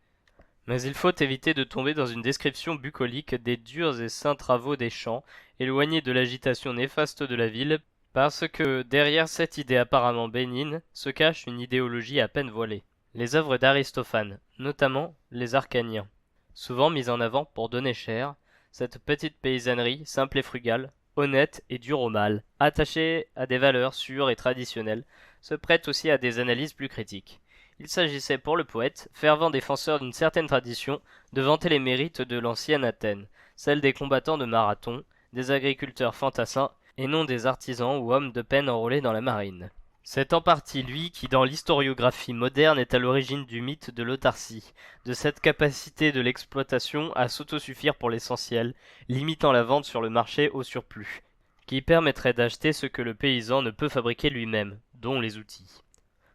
Mais il faut éviter de tomber dans une description bucolique des durs et saints travaux des champs, éloignés de l'agitation néfaste de la ville, parce que derrière cette idée apparemment bénigne se cache une idéologie à peine voilée. Les œuvres d'Aristophane, notamment les Arcaniens, souvent mises en avant pour donner cher, cette petite paysannerie, simple et frugale, honnête et dure au mal, attachée à des valeurs sûres et traditionnelles, se prête aussi à des analyses plus critiques. Il s'agissait pour le poète, fervent défenseur d'une certaine tradition, de vanter les mérites de l'ancienne Athènes, celle des combattants de marathon, des agriculteurs fantassins, et non des artisans ou hommes de peine enrôlés dans la marine. C'est en partie lui qui, dans l'historiographie moderne, est à l'origine du mythe de l'autarcie, de cette capacité de l'exploitation à s'autosuffire pour l'essentiel, limitant la vente sur le marché au surplus, qui permettrait d'acheter ce que le paysan ne peut fabriquer lui-même, dont les outils.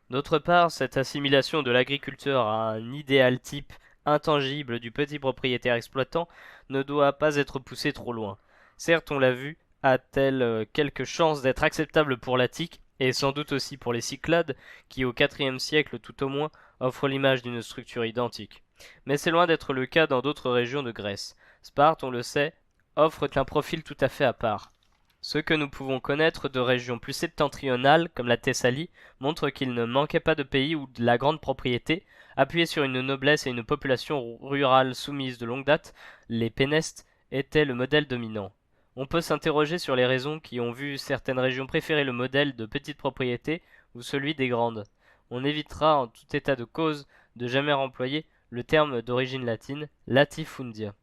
D'autre part, cette assimilation de l'agriculteur à un idéal type intangible du petit propriétaire exploitant ne doit pas être poussée trop loin. Certes, on l'a vu, a-t-elle quelque chance d'être acceptable pour l'Attique, et sans doute aussi pour les Cyclades, qui au IVe siècle tout au moins offrent l'image d'une structure identique. Mais c'est loin d'être le cas dans d'autres régions de Grèce. Sparte, on le sait, offre un profil tout à fait à part. Ce que nous pouvons connaître de régions plus septentrionales, comme la Thessalie, montre qu'il ne manquait pas de pays où la grande propriété, appuyée sur une noblesse et une population rurale soumise de longue date, les pénestes, était le modèle dominant. On peut s'interroger sur les raisons qui ont vu certaines régions préférer le modèle de petite propriété ou celui des grandes. On évitera en tout état de cause de jamais employer le terme d'origine latine latifundia.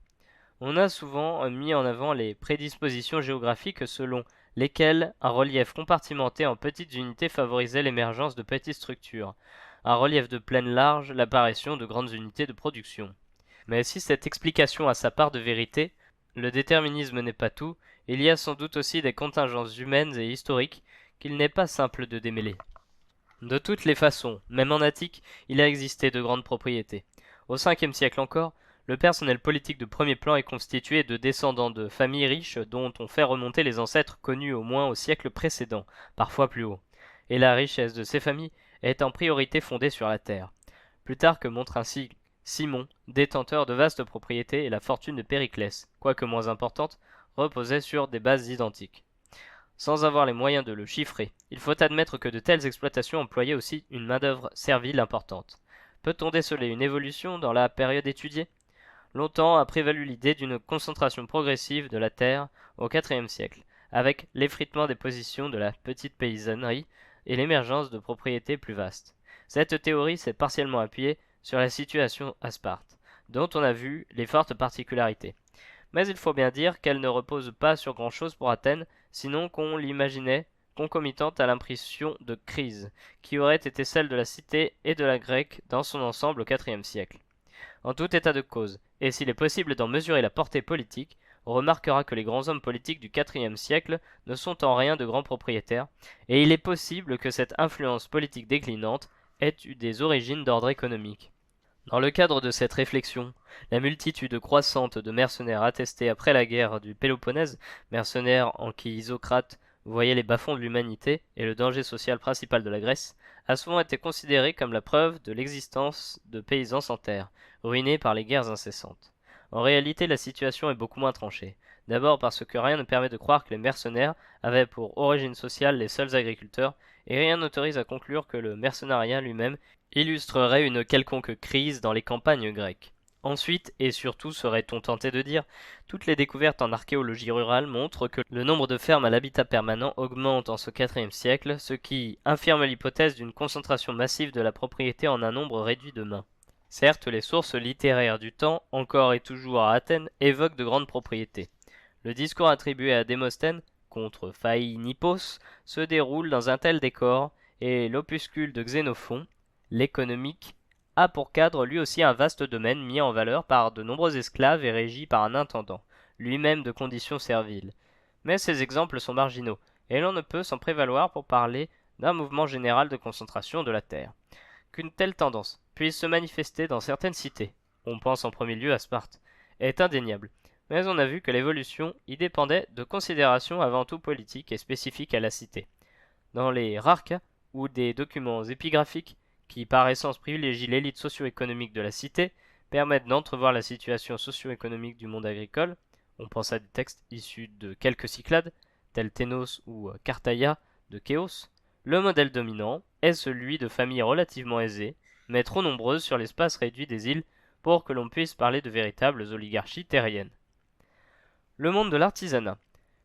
On a souvent mis en avant les prédispositions géographiques selon lesquelles un relief compartimenté en petites unités favorisait l'émergence de petites structures, un relief de plaine large l'apparition de grandes unités de production. Mais si cette explication a sa part de vérité, le déterminisme n'est pas tout, il y a sans doute aussi des contingences humaines et historiques qu'il n'est pas simple de démêler. De toutes les façons, même en Attique, il a existé de grandes propriétés. Au 5e siècle encore, le personnel politique de premier plan est constitué de descendants de familles riches dont on fait remonter les ancêtres connus au moins au siècle précédent, parfois plus haut. Et la richesse de ces familles est en priorité fondée sur la terre. Plutarque montre ainsi Simon, détenteur de vastes propriétés, et la fortune de Périclès, quoique moins importante, reposait sur des bases identiques. Sans avoir les moyens de le chiffrer, il faut admettre que de telles exploitations employaient aussi une main-d'œuvre servile importante. Peut-on déceler une évolution dans la période étudiée ? Longtemps a prévalu l'idée d'une concentration progressive de la terre au IVe siècle, avec l'effritement des positions de la petite paysannerie et l'émergence de propriétés plus vastes. Cette théorie s'est partiellement appuyée sur la situation à Sparte, dont on a vu les fortes particularités. Mais il faut bien dire qu'elle ne repose pas sur grand-chose pour Athènes, sinon qu'on l'imaginait concomitante à l'impression de crise, qui aurait été celle de la cité et de la grecque dans son ensemble au IVe siècle. En tout état de cause, et s'il est possible d'en mesurer la portée politique, on remarquera que les grands hommes politiques du IVe siècle ne sont en rien de grands propriétaires, et il est possible que cette influence politique déclinante ait eu des origines d'ordre économique. Dans le cadre de cette réflexion, la multitude croissante de mercenaires attestés après la guerre du Péloponnèse, mercenaires en qui Isocrate voyait les bas-fonds de l'humanité et le danger social principal de la Grèce, a souvent été considérée comme la preuve de l'existence de paysans sans terre, ruinés par les guerres incessantes. En réalité, la situation est beaucoup moins tranchée. D'abord parce que rien ne permet de croire que les mercenaires avaient pour origine sociale les seuls agriculteurs, et rien n'autorise à conclure que le mercenariat lui-même illustrerait une quelconque crise dans les campagnes grecques. Ensuite, et surtout serait-on tenté de dire, toutes les découvertes en archéologie rurale montrent que le nombre de fermes à l'habitat permanent augmente en ce IVe siècle, ce qui infirme l'hypothèse d'une concentration massive de la propriété en un nombre réduit de mains. Certes, les sources littéraires du temps, encore et toujours à Athènes, évoquent de grandes propriétés. Le discours attribué à Démosthène, contre Phaïnippos, se déroule dans un tel décor, et l'opuscule de Xénophon, l'économique, a pour cadre lui aussi un vaste domaine mis en valeur par de nombreux esclaves et régi par un intendant, lui-même de condition servile. Mais ces exemples sont marginaux, et l'on ne peut s'en prévaloir pour parler d'un mouvement général de concentration de la terre. Qu'une telle tendance puisse se manifester dans certaines cités, on pense en premier lieu à Sparte, est indéniable, mais on a vu que l'évolution y dépendait de considérations avant tout politiques et spécifiques à la cité. Dans les rares cas où des documents épigraphiques qui par essence privilégient l'élite socio-économique de la cité, permettent d'entrevoir la situation socio-économique du monde agricole, on pense à des textes issus de quelques Cyclades, tels Ténos ou Cartaïa de Chéos, le modèle dominant est celui de familles relativement aisées, mais trop nombreuses sur l'espace réduit des îles pour que l'on puisse parler de véritables oligarchies terriennes. Le monde de l'artisanat.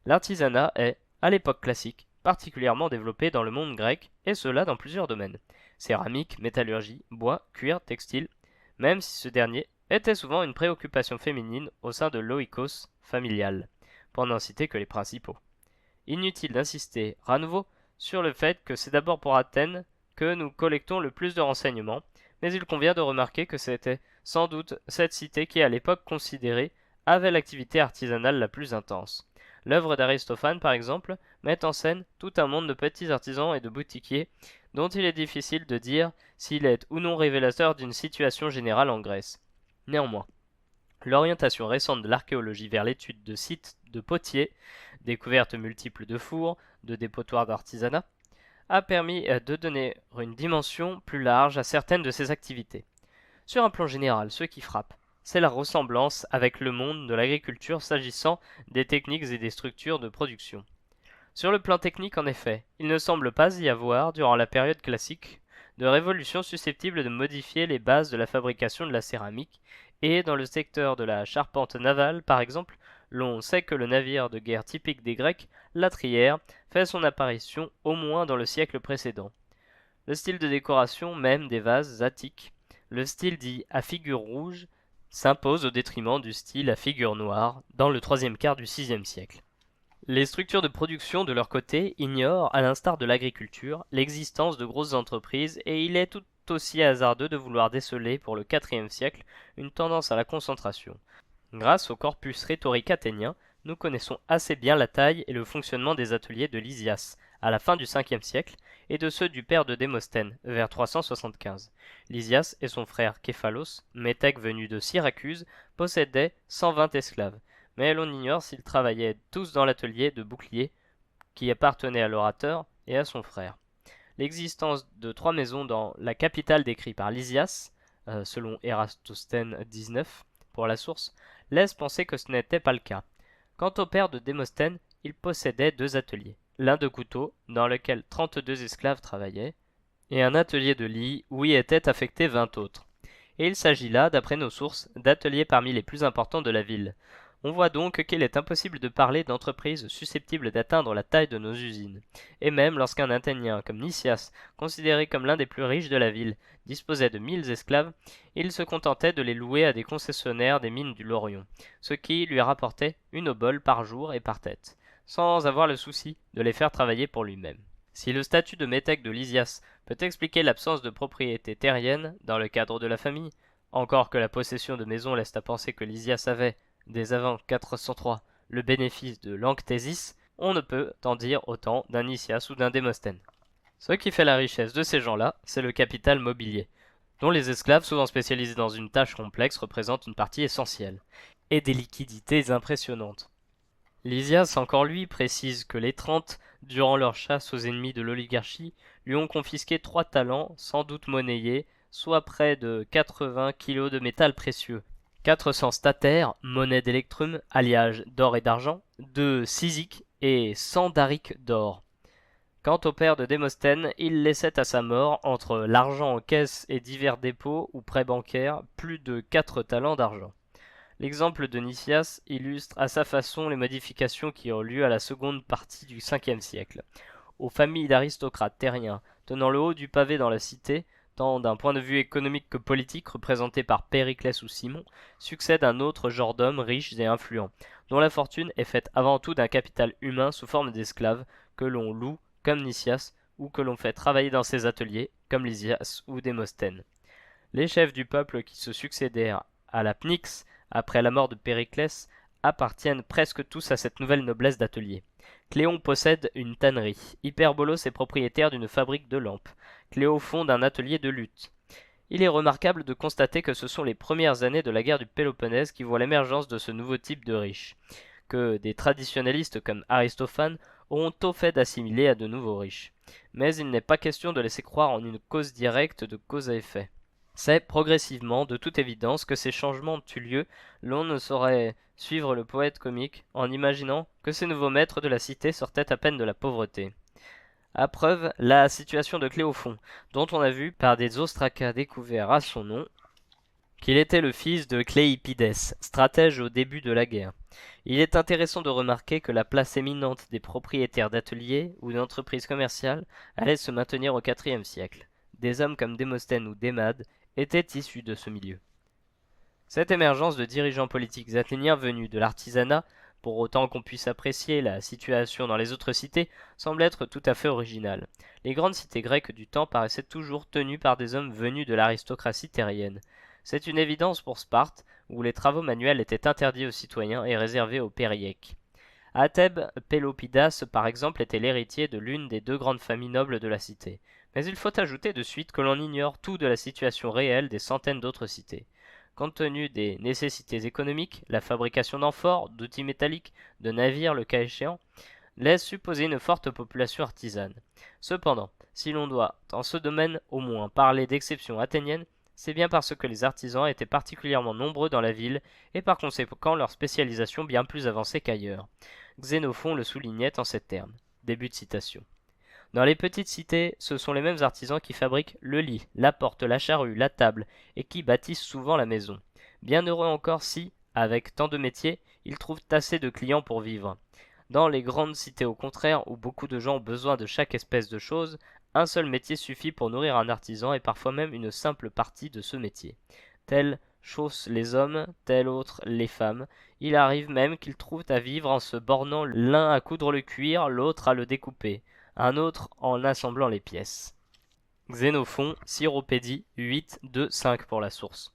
L'artisanat est, à l'époque classique, particulièrement développé dans le monde grec, et cela dans plusieurs domaines. Céramique, métallurgie, bois, cuir, textile, même si ce dernier était souvent une préoccupation féminine au sein de l'oikos familial, pour n'en citer que les principaux. Inutile d'insister à nouveau sur le fait que c'est d'abord pour Athènes que nous collectons le plus de renseignements, mais il convient de remarquer que c'était sans doute cette cité qui, à l'époque considérée, avait l'activité artisanale la plus intense. L'œuvre d'Aristophane, par exemple, met en scène tout un monde de petits artisans et de boutiquiers dont il est difficile de dire s'il est ou non révélateur d'une situation générale en Grèce. Néanmoins, l'orientation récente de l'archéologie vers l'étude de sites de potiers, découvertes multiples de fours, de dépotoirs d'artisanat, a permis de donner une dimension plus large à certaines de ces activités. Sur un plan général, ce qui frappe, c'est la ressemblance avec le monde de l'agriculture s'agissant des techniques et des structures de production. Sur le plan technique, en effet, il ne semble pas y avoir, durant la période classique, de révolution susceptible de modifier les bases de la fabrication de la céramique, et dans le secteur de la charpente navale, par exemple, l'on sait que le navire de guerre typique des Grecs, la trière, fait son apparition au moins dans le siècle précédent. Le style de décoration même des vases attiques, le style dit à figure rouge, s'impose au détriment du style à figure noire dans le troisième quart du VIe siècle. Les structures de production, de leur côté, ignorent, à l'instar de l'agriculture, l'existence de grosses entreprises et il est tout aussi hasardeux de vouloir déceler pour le IVe siècle une tendance à la concentration. Grâce au corpus rhétorique athénien, nous connaissons assez bien la taille et le fonctionnement des ateliers de Lysias, à la fin du Ve siècle, et de ceux du père de Démosthène, vers 375. Lysias et son frère Képhalos, métèque venu de Syracuse, possédaient 120 esclaves, mais l'on ignore s'ils travaillaient tous dans l'atelier de bouclier qui appartenait à l'orateur et à son frère. L'existence de 3 maisons dans la capitale décrite par Lysias, selon Érastosthène 19 pour la source, laisse penser que ce n'était pas le cas. Quant au père de Démosthène, il possédait 2 ateliers, l'un de couteaux, dans lequel 32 esclaves travaillaient, et un atelier de lit où y étaient affectés 20 autres. Et il s'agit là, d'après nos sources, d'ateliers parmi les plus importants de la ville. On voit donc qu'il est impossible de parler d'entreprises susceptibles d'atteindre la taille de nos usines. Et même lorsqu'un Athénien comme Nicias, considéré comme l'un des plus riches de la ville, disposait de 1000 esclaves, il se contentait de les louer à des concessionnaires des mines du Laurion, ce qui lui rapportait une obole par jour et par tête. sans avoir le souci de les faire travailler pour lui-même. Si le statut de métèque de Lysias peut expliquer l'absence de propriété terrienne dans le cadre de la famille, encore que la possession de maisons laisse à penser que Lysias avait, dès avant 403, le bénéfice de l'enctésis, on ne peut en dire autant d'un Nicias ou d'un Démosthène. Ce qui fait la richesse de ces gens-là, c'est le capital mobilier, dont les esclaves, souvent spécialisés dans une tâche complexe, représentent une partie essentielle, et des liquidités impressionnantes. Lysias, encore lui, précise que les 30, durant leur chasse aux ennemis de l'oligarchie, lui ont confisqué 3 talents, sans doute monnayés, soit près de 80 kilos de métal précieux, 400 statères, monnaie d'électrum, alliage d'or et d'argent, 2 cysiques et 100 darics d'or. Quant au père de Démosthène, il laissait à sa mort, entre l'argent en caisse et divers dépôts ou prêts bancaires, plus de 4 talents d'argent. L'exemple de Nicias illustre à sa façon les modifications qui ont lieu à la seconde partie du 5e siècle. Aux familles d'aristocrates terriens tenant le haut du pavé dans la cité, tant d'un point de vue économique que politique, représenté par Périclès ou Simon, succède un autre genre d'hommes riches et influents, dont la fortune est faite avant tout d'un capital humain sous forme d'esclaves, que l'on loue, comme Nicias, ou que l'on fait travailler dans ses ateliers, comme Lysias ou Démosthène. Les chefs du peuple qui se succédèrent à la Pnyx, après la mort de Périclès, appartiennent presque tous à cette nouvelle noblesse d'atelier. Cléon possède une tannerie, Hyperbolos est propriétaire d'une fabrique de lampes, Cléo fonde un atelier de luth. Il est remarquable de constater que ce sont les premières années de la guerre du Péloponnèse qui voient l'émergence de ce nouveau type de riche, que des traditionnalistes comme Aristophane auront tôt fait d'assimiler à de nouveaux riches. Mais il n'est pas question de laisser croire en une cause directe de cause à effet. C'est progressivement, de toute évidence, que ces changements ont eu lieu. L'on ne saurait suivre le poète comique en imaginant que ces nouveaux maîtres de la cité sortaient à peine de la pauvreté. À preuve, la situation de Cléophon, dont on a vu, par des ostracas découverts à son nom, qu'il était le fils de Cléipidès, stratège au début de la guerre. Il est intéressant de remarquer que la place éminente des propriétaires d'ateliers ou d'entreprises commerciales allait se maintenir au IVe siècle. Des hommes comme Démosthène ou Démade étaient issus de ce milieu. Cette émergence de dirigeants politiques athéniens venus de l'artisanat, pour autant qu'on puisse apprécier la situation dans les autres cités, semble être tout à fait originale. Les grandes cités grecques du temps paraissaient toujours tenues par des hommes venus de l'aristocratie terrienne. C'est une évidence pour Sparte, où les travaux manuels étaient interdits aux citoyens et réservés aux périèques. À Thèbes, Pélopidas, par exemple, était l'héritier de l'une des 2 grandes familles nobles de la cité. Mais il faut ajouter de suite que l'on ignore tout de la situation réelle des centaines d'autres cités. Compte tenu des nécessités économiques, la fabrication d'amphores, d'outils métalliques, de navires le cas échéant, laisse supposer une forte population artisane. Cependant, si l'on doit, dans ce domaine au moins, parler d'exception athénienne, c'est bien parce que les artisans étaient particulièrement nombreux dans la ville et par conséquent leur spécialisation bien plus avancée qu'ailleurs. Xénophon le soulignait en ces termes. Début de citation. Dans les petites cités, ce sont les mêmes artisans qui fabriquent le lit, la porte, la charrue, la table, et qui bâtissent souvent la maison. Bien heureux encore si, avec tant de métiers, ils trouvent assez de clients pour vivre. Dans les grandes cités au contraire, où beaucoup de gens ont besoin de chaque espèce de chose, un seul métier suffit pour nourrir un artisan et parfois même une simple partie de ce métier. Tel chaussent les hommes, tel autre les femmes. Il arrive même qu'ils trouvent à vivre en se bornant l'un à coudre le cuir, l'autre à le découper, un autre en assemblant les pièces. Xénophon, Cyropédie 8, 2, 5 pour la source.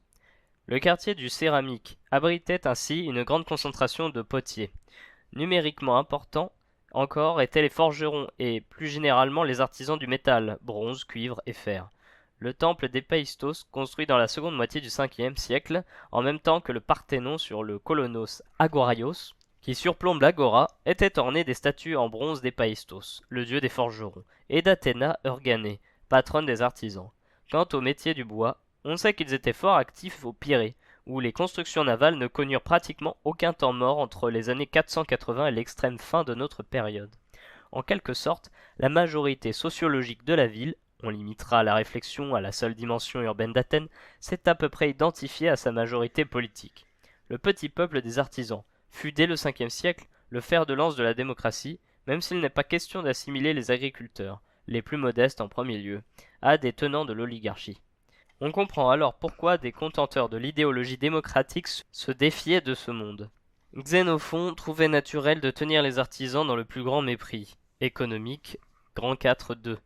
Le quartier du Céramique abritait ainsi une grande concentration de potiers. Numériquement important encore étaient les forgerons et, plus généralement, les artisans du métal, bronze, cuivre et fer. Le temple d'Héphaïstos, construit dans la seconde moitié du 5e siècle, en même temps que le Parthénon sur le Kolonos Agoraios, qui surplombe l'agora, était orné des statues en bronze d'Héphaïstos, le dieu des forgerons, et d'Athéna Eurganée, patronne des artisans. Quant aux métiers du bois, on sait qu'ils étaient fort actifs au Pirée, où les constructions navales ne connurent pratiquement aucun temps mort entre les années 480 et l'extrême fin de notre période. En quelque sorte, la majorité sociologique de la ville, on limitera la réflexion à la seule dimension urbaine d'Athènes, s'est à peu près identifiée à sa majorité politique. Le petit peuple des artisans fut dès le 5e siècle le fer de lance de la démocratie, même s'il n'est pas question d'assimiler les agriculteurs, les plus modestes en premier lieu, à des tenants de l'oligarchie. On comprend alors pourquoi des contenteurs de l'idéologie démocratique se défiaient de ce monde. Xénophon trouvait naturel de tenir les artisans dans le plus grand mépris, économique, grand 4-2.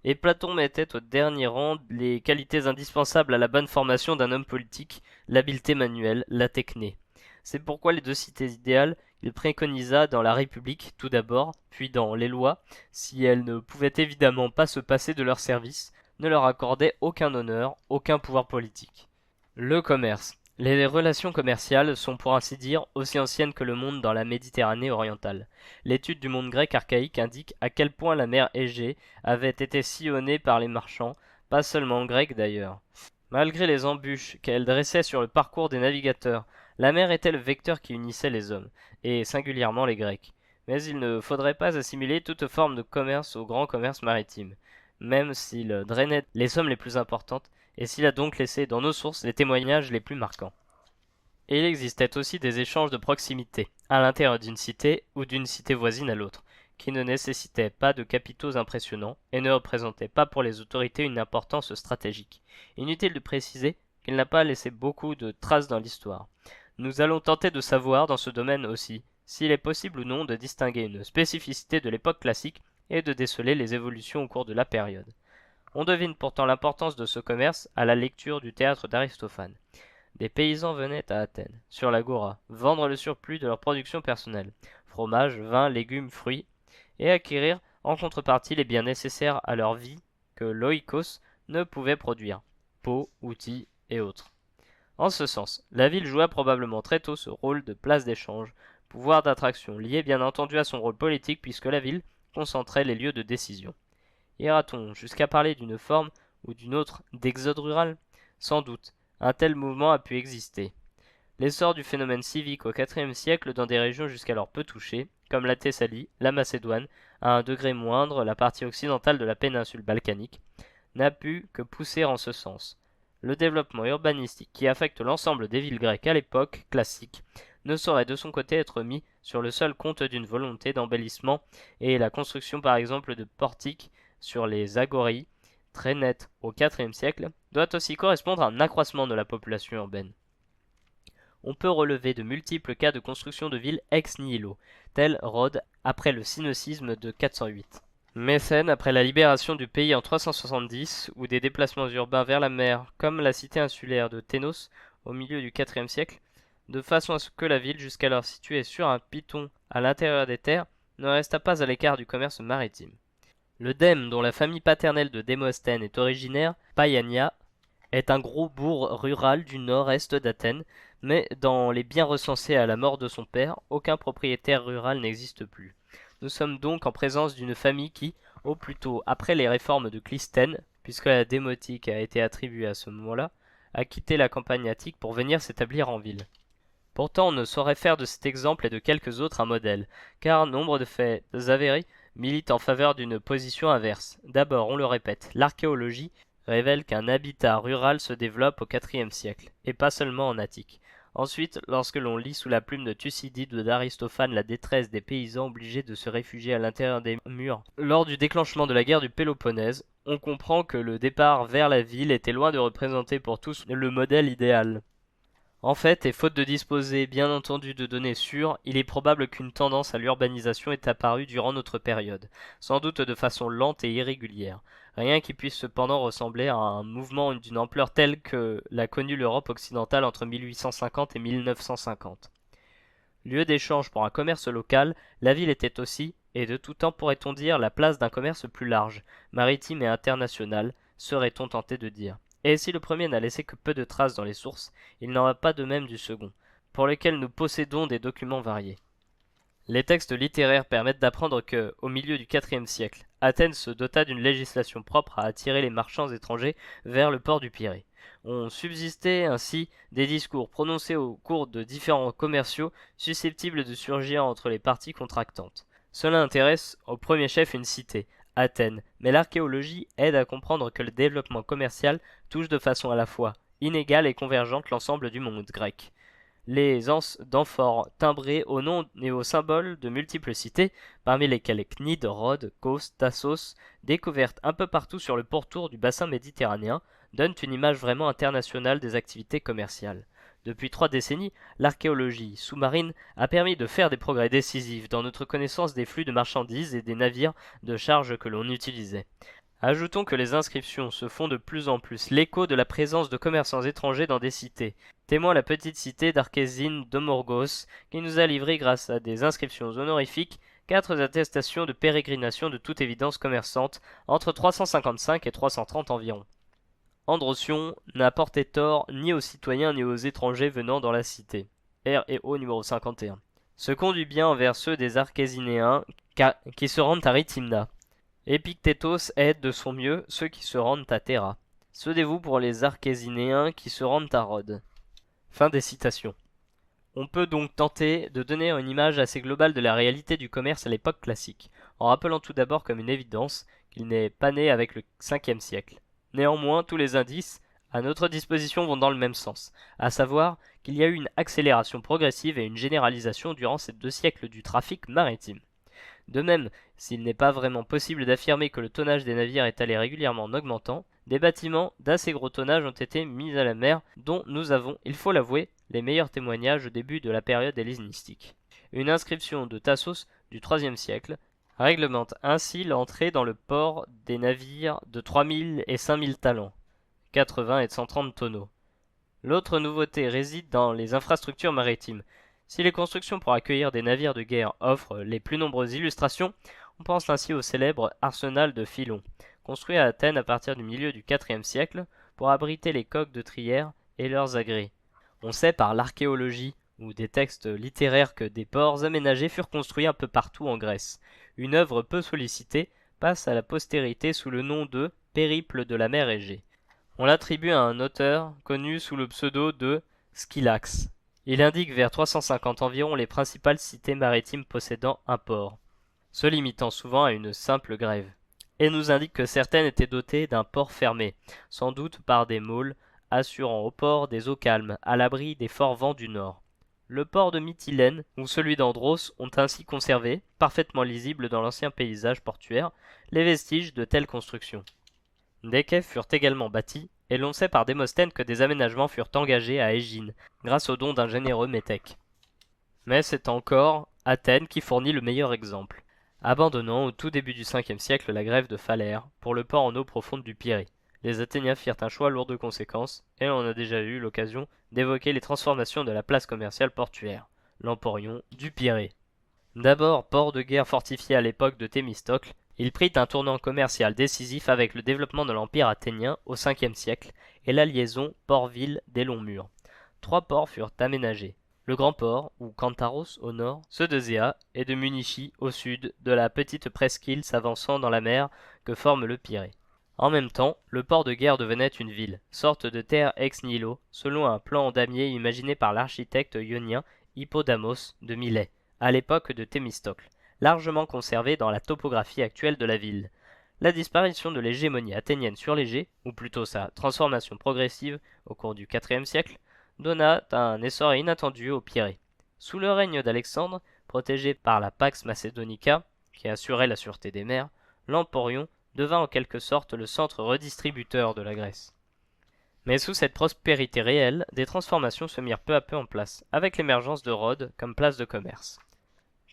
Et Platon mettait au dernier rang les qualités indispensables à la bonne formation d'un homme politique, l'habileté manuelle, la techné. C'est pourquoi les deux cités idéales, il préconisa dans la République tout d'abord, puis dans les lois, si elles ne pouvaient évidemment pas se passer de leur service, ne leur accordaient aucun honneur, aucun pouvoir politique. Le commerce. Les relations commerciales sont pour ainsi dire aussi anciennes que le monde dans la Méditerranée orientale. L'étude du monde grec archaïque indique à quel point la mer Égée avait été sillonnée par les marchands, pas seulement grecs d'ailleurs. Malgré les embûches qu'elle dressait sur le parcours des navigateurs, la mer était le vecteur qui unissait les hommes, et singulièrement les Grecs. Mais il ne faudrait pas assimiler toute forme de commerce au grand commerce maritime, même s'il drainait les sommes les plus importantes, et s'il a donc laissé dans nos sources les témoignages les plus marquants. Et il existait aussi des échanges de proximité, à l'intérieur d'une cité ou d'une cité voisine à l'autre, qui ne nécessitaient pas de capitaux impressionnants et ne représentaient pas pour les autorités une importance stratégique. Inutile de préciser qu'il n'a pas laissé beaucoup de traces dans l'histoire. Nous allons tenter de savoir dans ce domaine aussi s'il est possible ou non de distinguer une spécificité de l'époque classique et de déceler les évolutions au cours de la période. On devine pourtant l'importance de ce commerce à la lecture du théâtre d'Aristophane. Des paysans venaient à Athènes, sur l'agora, vendre le surplus de leur production personnelle, fromage, vin, légumes, fruits, et acquérir en contrepartie les biens nécessaires à leur vie que l'oikos ne pouvait produire, peaux, outils et autres. En ce sens, la ville joua probablement très tôt ce rôle de place d'échange, pouvoir d'attraction lié bien entendu à son rôle politique puisque la ville concentrait les lieux de décision. Ira-t-on jusqu'à parler d'une forme ou d'une autre d'exode rural? Sans doute, un tel mouvement a pu exister. L'essor du phénomène civique au IVe siècle dans des régions jusqu'alors peu touchées, comme la Thessalie, la Macédoine, à un degré moindre la partie occidentale de la péninsule balkanique, n'a pu que pousser en ce sens. Le développement urbanistique qui affecte l'ensemble des villes grecques à l'époque classique ne saurait de son côté être mis sur le seul compte d'une volonté d'embellissement et la construction par exemple de portiques sur les agories, très nette au IVe siècle, doit aussi correspondre à un accroissement de la population urbaine. On peut relever de multiples cas de construction de villes ex nihilo, telle Rhodes après le cynocisme de 408. Mécène après la libération du pays en 370 ou des déplacements urbains vers la mer comme la cité insulaire de Thénos au milieu du IVe siècle, de façon à ce que la ville jusqu'alors située sur un piton à l'intérieur des terres ne resta pas à l'écart du commerce maritime. Le Dème, dont la famille paternelle de Démosthène est originaire, Paiania, est un gros bourg rural du nord-est d'Athènes, mais dans les biens recensés à la mort de son père, aucun propriétaire rural n'existe plus. Nous sommes donc en présence d'une famille qui, au plus tôt après les réformes de Clisthène, puisque la démotique a été attribuée à ce moment-là, a quitté la campagne attique pour venir s'établir en ville. Pourtant, on ne saurait faire de cet exemple et de quelques autres un modèle, car nombre de faits avérés militent en faveur d'une position inverse. D'abord, on le répète, l'archéologie révèle qu'un habitat rural se développe au IVe siècle, et pas seulement en Attique. Ensuite, lorsque l'on lit sous la plume de Thucydide ou d'Aristophane la détresse des paysans obligés de se réfugier à l'intérieur des murs lors du déclenchement de la guerre du Péloponnèse, on comprend que le départ vers la ville était loin de représenter pour tous le modèle idéal. En fait, et faute de disposer bien entendu de données sûres, il est probable qu'une tendance à l'urbanisation est apparue durant notre période, sans doute de façon lente et irrégulière, rien qui puisse cependant ressembler à un mouvement d'une ampleur telle que l'a connu l'Europe occidentale entre 1850 et 1950. Lieu d'échange pour un commerce local, la ville était aussi, et de tout temps pourrait-on dire, la place d'un commerce plus large, maritime et international, serait-on tenté de dire. Et si le premier n'a laissé que peu de traces dans les sources, il n'en va pas de même du second, pour lequel nous possédons des documents variés. Les textes littéraires permettent d'apprendre que, au milieu du IVe siècle, Athènes se dota d'une législation propre à attirer les marchands étrangers vers le port du Pirée. On subsistait ainsi des discours prononcés au cours de différents commerciaux susceptibles de surgir entre les parties contractantes. Cela intéresse au premier chef une cité, Athènes, mais l'archéologie aide à comprendre que le développement commercial touche de façon à la fois inégale et convergente l'ensemble du monde grec. Les anses d'amphores timbrées au nom et au symbole de multiples cités, parmi lesquelles Cnide, Rhodes, Kos, Tassos, découvertes un peu partout sur le pourtour du bassin méditerranéen, donnent une image vraiment internationale des activités commerciales. Depuis 3 décennies, l'archéologie sous-marine a permis de faire des progrès décisifs dans notre connaissance des flux de marchandises et des navires de charge que l'on utilisait. Ajoutons que les inscriptions se font de plus en plus l'écho de la présence de commerçants étrangers dans des cités. Témoin la petite cité d'Archésine Domorgos, qui nous a livré grâce à des inscriptions honorifiques 4 attestations de pérégrination de toute évidence commerçante entre 355 et 330 environ. Androcion n'a porté tort ni aux citoyens ni aux étrangers venant dans la cité. R et O numéro 51. Se conduit bien envers ceux des Archésinéens qui se rendent à Rithymna. Épictétos aide de son mieux ceux qui se rendent à Terra. Cédez-vous pour les Archésinéens qui se rendent à Rhodes. Fin des citations. On peut donc tenter de donner une image assez globale de la réalité du commerce à l'époque classique, en rappelant tout d'abord comme une évidence qu'il n'est pas né avec le 5e siècle. Néanmoins, tous les indices à notre disposition vont dans le même sens, à savoir qu'il y a eu une accélération progressive et une généralisation durant ces 2 siècles du trafic maritime. De même, s'il n'est pas vraiment possible d'affirmer que le tonnage des navires est allé régulièrement en augmentant, des bâtiments d'assez gros tonnage ont été mis à la mer, dont nous avons, il faut l'avouer, les meilleurs témoignages au début de la période hellénistique. Une inscription de Tassos du IIIe siècle réglemente ainsi l'entrée dans le port des navires de 3000 et 5000 talents, 80 et 130 tonneaux. L'autre nouveauté réside dans les infrastructures maritimes. Si les constructions pour accueillir des navires de guerre offrent les plus nombreuses illustrations, on pense ainsi au célèbre arsenal de Philon, construit à Athènes à partir du milieu du IVe siècle pour abriter les coques de Trière et leurs agrès. On sait par l'archéologie ou des textes littéraires que des ports aménagés furent construits un peu partout en Grèce. Une œuvre peu sollicitée passe à la postérité sous le nom de Périple de la mer Égée. On l'attribue à un auteur connu sous le pseudo de Scylax. Il indique vers 350 environ les principales cités maritimes possédant un port, se limitant souvent à une simple grève, et nous indique que certaines étaient dotées d'un port fermé, sans doute par des môles assurant au port des eaux calmes, à l'abri des forts vents du nord. Le port de Mytilène ou celui d'Andros ont ainsi conservé, parfaitement lisibles dans l'ancien paysage portuaire, les vestiges de telles constructions. Des quais furent également bâtis, et l'on sait par Démosthène que des aménagements furent engagés à Égine, grâce au don d'un généreux métèque. Mais c'est encore Athènes qui fournit le meilleur exemple, abandonnant au tout début du 5e siècle la grève de Phalère pour le port en eau profonde du Pirée. Les Athéniens firent un choix lourd de conséquences, et on a déjà eu l'occasion d'évoquer les transformations de la place commerciale portuaire, l'Emporion du Pirée. D'abord port de guerre fortifié à l'époque de Thémistocle, il prit un tournant commercial décisif avec le développement de l'Empire athénien au 5e siècle et la liaison port-ville des Longs Murs. 3 ports furent aménagés. Le grand port, ou Kantaros au nord, ceux de Zéa et de Munichi au sud, de la petite presqu'île s'avançant dans la mer que forme le Pirée. En même temps, le port de guerre devenait une ville, sorte de terre ex nihilo, selon un plan en damier imaginé par l'architecte ionien Hippodamos de Milet, à l'époque de Thémistocle, largement conservé dans la topographie actuelle de la ville. La disparition de l'hégémonie athénienne sur l'Égée, ou plutôt sa transformation progressive au cours du IVe siècle, donna un essor inattendu au Pirée. Sous le règne d'Alexandre, protégé par la Pax Macedonica, qui assurait la sûreté des mers, l'Emporion devint en quelque sorte le centre redistributeur de la Grèce. Mais sous cette prospérité réelle, des transformations se mirent peu à peu en place, avec l'émergence de Rhodes comme place de commerce.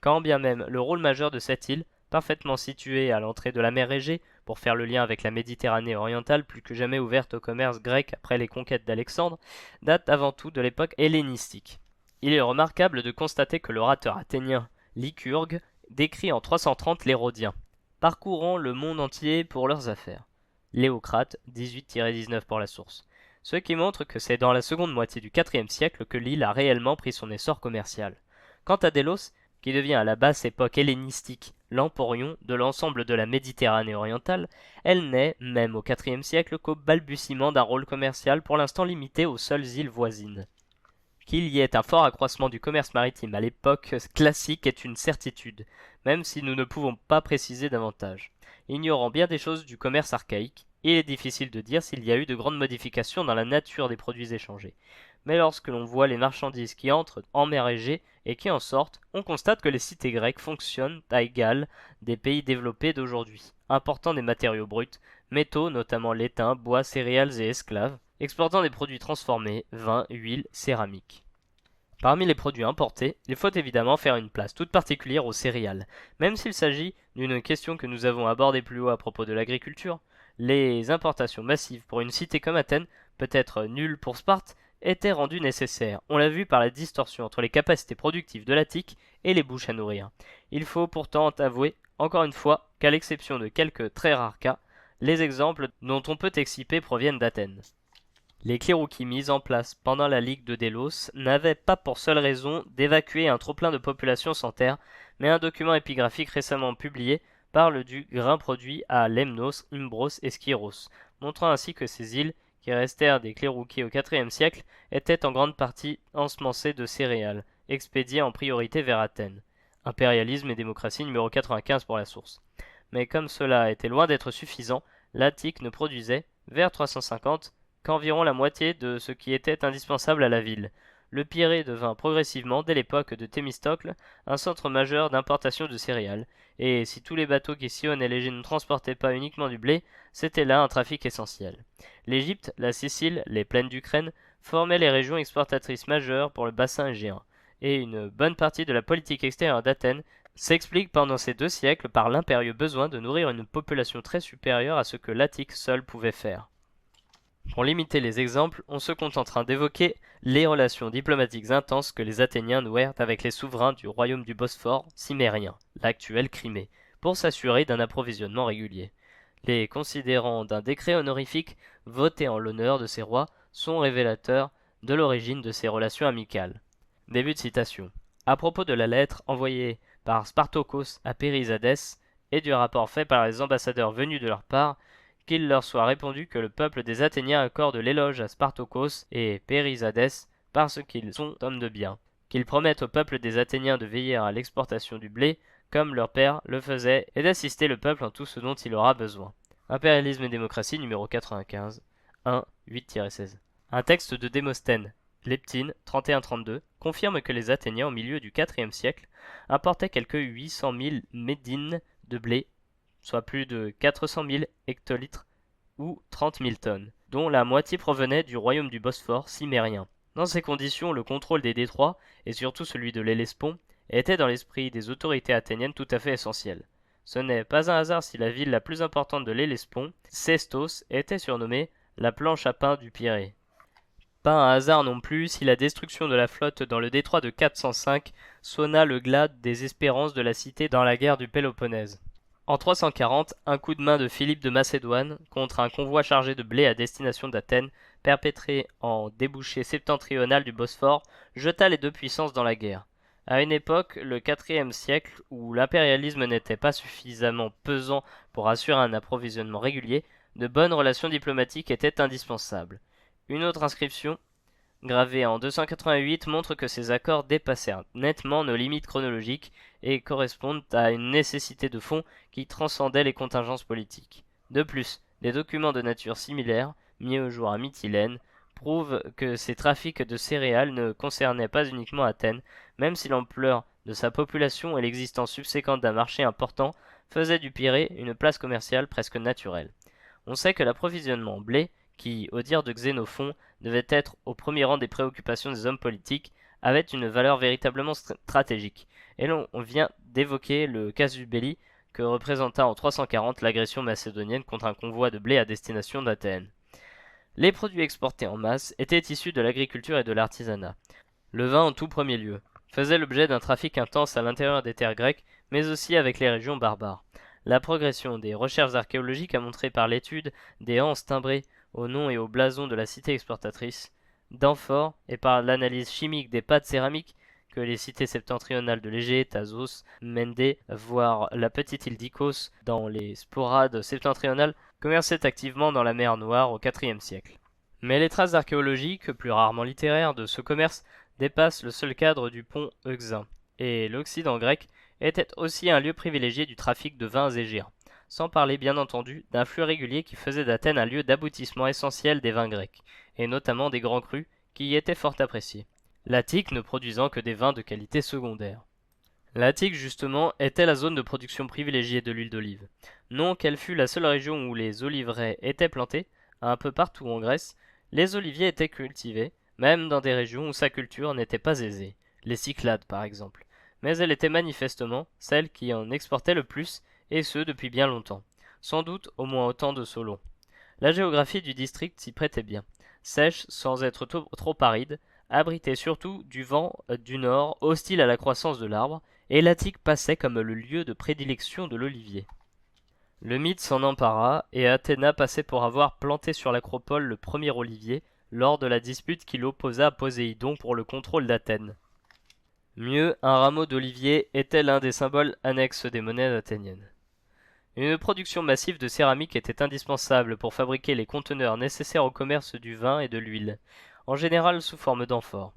Quand bien même le rôle majeur de cette île, parfaitement située à l'entrée de la mer Égée, pour faire le lien avec la Méditerranée orientale plus que jamais ouverte au commerce grec après les conquêtes d'Alexandre, date avant tout de l'époque hellénistique. Il est remarquable de constater que l'orateur athénien Lycurgue décrit en 330 les Rhodiens, parcourant le monde entier pour leurs affaires. Léocrate, 18-19 pour la source. Ce qui montre que c'est dans la seconde moitié du IVe siècle que l'île a réellement pris son essor commercial. Quant à Délos, qui devient à la basse époque hellénistique l'emporion de l'ensemble de la Méditerranée orientale, elle n'est, même au IVe siècle, qu'au balbutiement d'un rôle commercial pour l'instant limité aux seules îles voisines. Qu'il y ait un fort accroissement du commerce maritime à l'époque classique est une certitude, même si nous ne pouvons pas préciser davantage. Ignorant bien des choses du commerce archaïque, il est difficile de dire s'il y a eu de grandes modifications dans la nature des produits échangés. Mais lorsque l'on voit les marchandises qui entrent en mer Égée et qui en sortent, on constate que les cités grecques fonctionnent à égal des pays développés d'aujourd'hui, important des matériaux bruts, métaux notamment l'étain, bois, céréales et esclaves, exportant des produits transformés, vin, huile, céramique. Parmi les produits importés, il faut évidemment faire une place toute particulière aux céréales. Même s'il s'agit d'une question que nous avons abordée plus haut à propos de l'agriculture, les importations massives pour une cité comme Athènes, peut-être nulles pour Sparte, étaient rendues nécessaires. On l'a vu par la distorsion entre les capacités productives de l'Attique et les bouches à nourrir. Il faut pourtant avouer, encore une fois, qu'à l'exception de quelques très rares cas, les exemples dont on peut exciper proviennent d'Athènes. Les cléroukies mises en place pendant la Ligue de Délos n'avaient pas pour seule raison d'évacuer un trop-plein de population sans terre, mais un document épigraphique récemment publié parle du grain produit à Lemnos, Imbros et Skyros, montrant ainsi que ces îles, qui restèrent des cléroukies au IVe siècle, étaient en grande partie ensemencées de céréales, expédiées en priorité vers Athènes. Impérialisme et démocratie numéro 95 pour la source. Mais comme cela était loin d'être suffisant, l'Attique ne produisait, vers 350, qu'environ la moitié de ce qui était indispensable à la ville. Le Pirée devint progressivement, dès l'époque de Thémistocle, un centre majeur d'importation de céréales, et si tous les bateaux qui sillonnaient l'Égée ne transportaient pas uniquement du blé, c'était là un trafic essentiel. L'Égypte, la Sicile, les plaines d'Ukraine formaient les régions exportatrices majeures pour le bassin égéen, et une bonne partie de la politique extérieure d'Athènes s'explique pendant ces 2 siècles par l'impérieux besoin de nourrir une population très supérieure à ce que l'Attique seul pouvait faire. Pour limiter les exemples, on se contentera d'évoquer les relations diplomatiques intenses que les Athéniens nouèrent avec les souverains du royaume du Bosphore cimérien, l'actuelle Crimée, pour s'assurer d'un approvisionnement régulier. Les considérants d'un décret honorifique voté en l'honneur de ces rois sont révélateurs de l'origine de ces relations amicales. Début de citation. À propos de la lettre envoyée par Spartokos à Périssadès et du rapport fait par les ambassadeurs venus de leur part, qu'il leur soit répondu que le peuple des Athéniens accorde l'éloge à Spartokos et Périssadès parce qu'ils sont hommes de bien, qu'ils promettent au peuple des Athéniens de veiller à l'exportation du blé, comme leur père le faisait, et d'assister le peuple en tout ce dont il aura besoin. Impérialisme et démocratie numéro 95, 1, 8-16. Un texte de Démosthène, Leptine, 31-32, confirme que les Athéniens au milieu du IVe siècle importaient quelques 800 000 médines de blé, soit plus de 400 000 hectolitres ou 30 000 tonnes, dont la moitié provenait du royaume du Bosphore cimérien. Dans ces conditions, le contrôle des détroits, et surtout celui de l'Hellespont, était dans l'esprit des autorités athéniennes tout à fait essentiel. Ce n'est pas un hasard si la ville la plus importante de l'Hellespont, Sestos, était surnommée la planche à pain du Pirée. Pas un hasard non plus si la destruction de la flotte dans le détroit de 405 sonna le glas des espérances de la cité dans la guerre du Péloponnèse. En 340, un coup de main de Philippe de Macédoine contre un convoi chargé de blé à destination d'Athènes, perpétré en débouché septentrional du Bosphore, jeta les deux puissances dans la guerre. À une époque, le IVe siècle, où l'impérialisme n'était pas suffisamment pesant pour assurer un approvisionnement régulier, de bonnes relations diplomatiques étaient indispensables. Une autre inscription, gravée en 288, montre que ces accords dépassèrent nettement nos limites chronologiques et correspondent à une nécessité de fond qui transcendait les contingences politiques. De plus, des documents de nature similaire, mis au jour à Mytilène, prouvent que ces trafics de céréales ne concernaient pas uniquement Athènes, même si l'ampleur de sa population et l'existence subséquente d'un marché important faisaient du Pirée une place commerciale presque naturelle. On sait que l'approvisionnement en blé, qui, au dire de Xénophon, devait être au premier rang des préoccupations des hommes politiques, avait une valeur véritablement stratégique. Et l'on vient d'évoquer le casus belli que représenta en 340 l'agression macédonienne contre un convoi de blé à destination d'Athènes. Les produits exportés en masse étaient issus de l'agriculture et de l'artisanat. Le vin en tout premier lieu faisait l'objet d'un trafic intense à l'intérieur des terres grecques, mais aussi avec les régions barbares. La progression des recherches archéologiques a montré par l'étude des anses timbrées au nom et au blason de la cité exportatrice d'amphores et par l'analyse chimique des pâtes céramiques que les cités septentrionales de l'Égée, Thasos, Mendé, voire la petite île d'Ikos dans les Sporades septentrionales, commerçaient activement dans la mer Noire au IVe siècle. Mais les traces archéologiques, plus rarement littéraires, de ce commerce dépassent le seul cadre du pont Euxin, et l'Occident grec était aussi un lieu privilégié du trafic de vins égéens, sans parler bien entendu d'un flux régulier qui faisait d'Athènes un lieu d'aboutissement essentiel des vins grecs, et notamment des grands crus, qui y étaient fort appréciés, l'Attique ne produisant que des vins de qualité secondaire. L'Attique, justement, était la zone de production privilégiée de l'huile d'olive. Non qu'elle fût la seule région où les oliveraies étaient plantées, un peu partout en Grèce, Les oliviers étaient cultivés, même dans des régions où sa culture n'était pas aisée, les Cyclades par exemple, mais elle était manifestement celle qui en exportait le plus, et ce depuis bien longtemps, sans doute au moins autant de Solon. La géographie du district s'y prêtait bien, sèche sans être trop aride, abritait surtout du vent du nord, hostile à la croissance de l'arbre, et l'Attique passait comme le lieu de prédilection de l'olivier. Le mythe s'en empara, et Athéna passait pour avoir planté sur l'acropole le premier olivier lors de la dispute qui l'opposa à Poséidon pour le contrôle d'Athènes. Mieux, un rameau d'olivier était l'un des symboles annexes des monnaies athéniennes. Une production massive de céramique était indispensable pour fabriquer les conteneurs nécessaires au commerce du vin et de l'huile, en général sous forme d'amphores.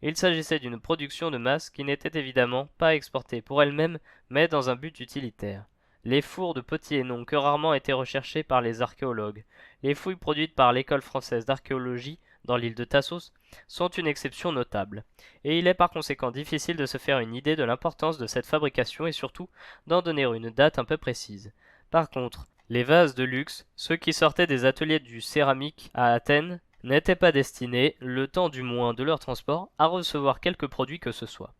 Il s'agissait d'une production de masse qui n'était évidemment pas exportée pour elle-même, mais dans un but utilitaire. Les fours de Potier n'ont que rarement été recherchés par les archéologues. Les fouilles produites par l'École française d'archéologie dans l'île de Tassos sont une exception notable, et il est par conséquent difficile de se faire une idée de l'importance de cette fabrication et surtout d'en donner une date un peu précise. Par contre, les vases de luxe, ceux qui sortaient des ateliers du céramique à Athènes, n'étaient pas destinés, le temps du moins de leur transport, à recevoir quelque produit que ce soit.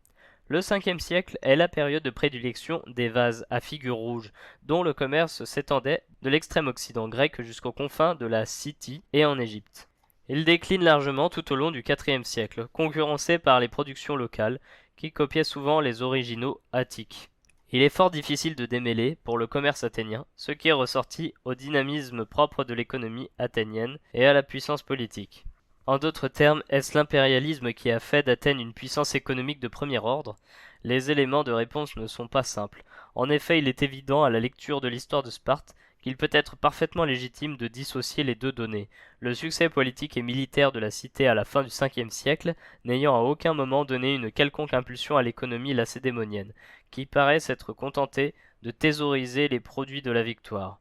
Le 5e siècle est la période de prédilection des vases à figure rouge, dont le commerce s'étendait de l'extrême occident grec jusqu'aux confins de la Scythie et en Égypte. Il décline largement tout au long du 4e siècle, concurrencé par les productions locales, qui copiaient souvent les originaux attiques. Il est fort difficile de démêler, pour le commerce athénien, ce qui est ressorti au dynamisme propre de l'économie athénienne et à la puissance politique. En d'autres termes, est-ce l'impérialisme qui a fait d'Athènes une puissance économique de premier ordre? Les éléments de réponse ne sont pas simples. En effet, il est évident à la lecture de l'histoire de Sparte qu'il peut être parfaitement légitime de dissocier les deux données, le succès politique et militaire de la cité à la fin du 5e siècle n'ayant à aucun moment donné une quelconque impulsion à l'économie lacédémonienne, qui paraît s'être contentée de thésauriser les produits de la victoire.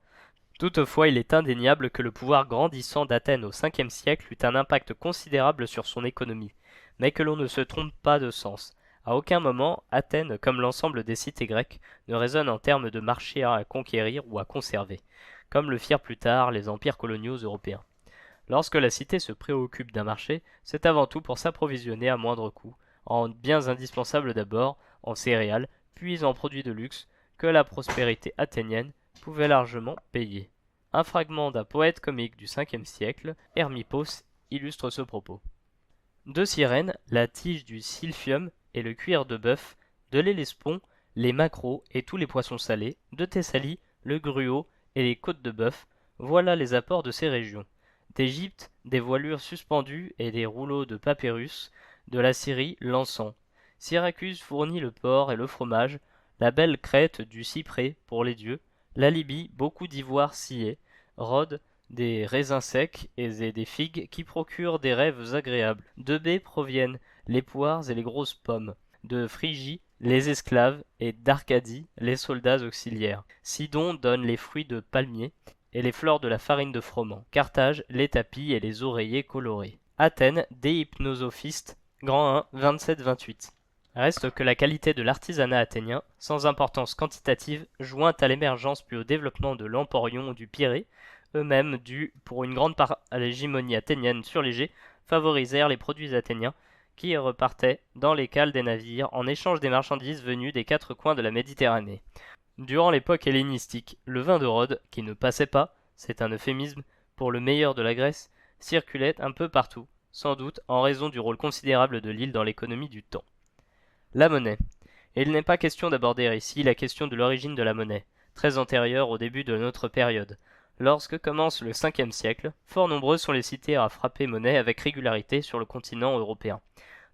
Toutefois, il est indéniable que le pouvoir grandissant d'Athènes au 5e siècle eut un impact considérable sur son économie, mais que l'on ne se trompe pas de sens. À aucun moment, Athènes, comme l'ensemble des cités grecques, ne résonne en termes de marché à conquérir ou à conserver, comme le firent plus tard les empires coloniaux européens. Lorsque la cité se préoccupe d'un marché, c'est avant tout pour s'approvisionner à moindre coût, en biens indispensables d'abord, en céréales, puis en produits de luxe, que la prospérité athénienne pouvait largement payer. Un fragment d'un poète comique du 5e siècle, Hermippos, illustre ce propos. De Cyrène, la tige du silphium et le cuir de bœuf, de l'Hellespont, les maquereaux et tous les poissons salés, de Thessalie, le gruau et les côtes de bœuf, voilà les apports de ces régions. D'Égypte, des voilures suspendues et des rouleaux de papyrus, de la Syrie, l'encens. Syracuse fournit le porc et le fromage, la belle Crète du cyprès pour les dieux, la Libye, beaucoup d'ivoire scié, Rhodes, des raisins secs et des figues qui procurent des rêves agréables. De B proviennent les poires et les grosses pommes. De Phrygie, les esclaves, et d'Arcadie, les soldats auxiliaires. Sidon donne les fruits de palmier et les fleurs de la farine de froment. Carthage, les tapis et les oreillers colorés. Athènes, des hypnosophistes, grand 1, 27-28. Reste que la qualité de l'artisanat athénien, sans importance quantitative, jointe à l'émergence puis au développement de l'Emporion ou du Pirée, eux-mêmes dus pour une grande part à l'hégémonie athénienne sur l'Égée, favorisèrent les produits athéniens qui repartaient dans les cales des navires en échange des marchandises venues des quatre coins de la Méditerranée. Durant l'époque hellénistique, le vin de Rhodes, qui ne passait pas, c'est un euphémisme, pour le meilleur de la Grèce, circulait un peu partout, sans doute en raison du rôle considérable de l'île dans l'économie du temps. La monnaie. Et il n'est pas question d'aborder ici la question de l'origine de la monnaie, très antérieure au début de notre période. Lorsque commence le 5e siècle, fort nombreuses sont les cités à frapper monnaie avec régularité sur le continent européen.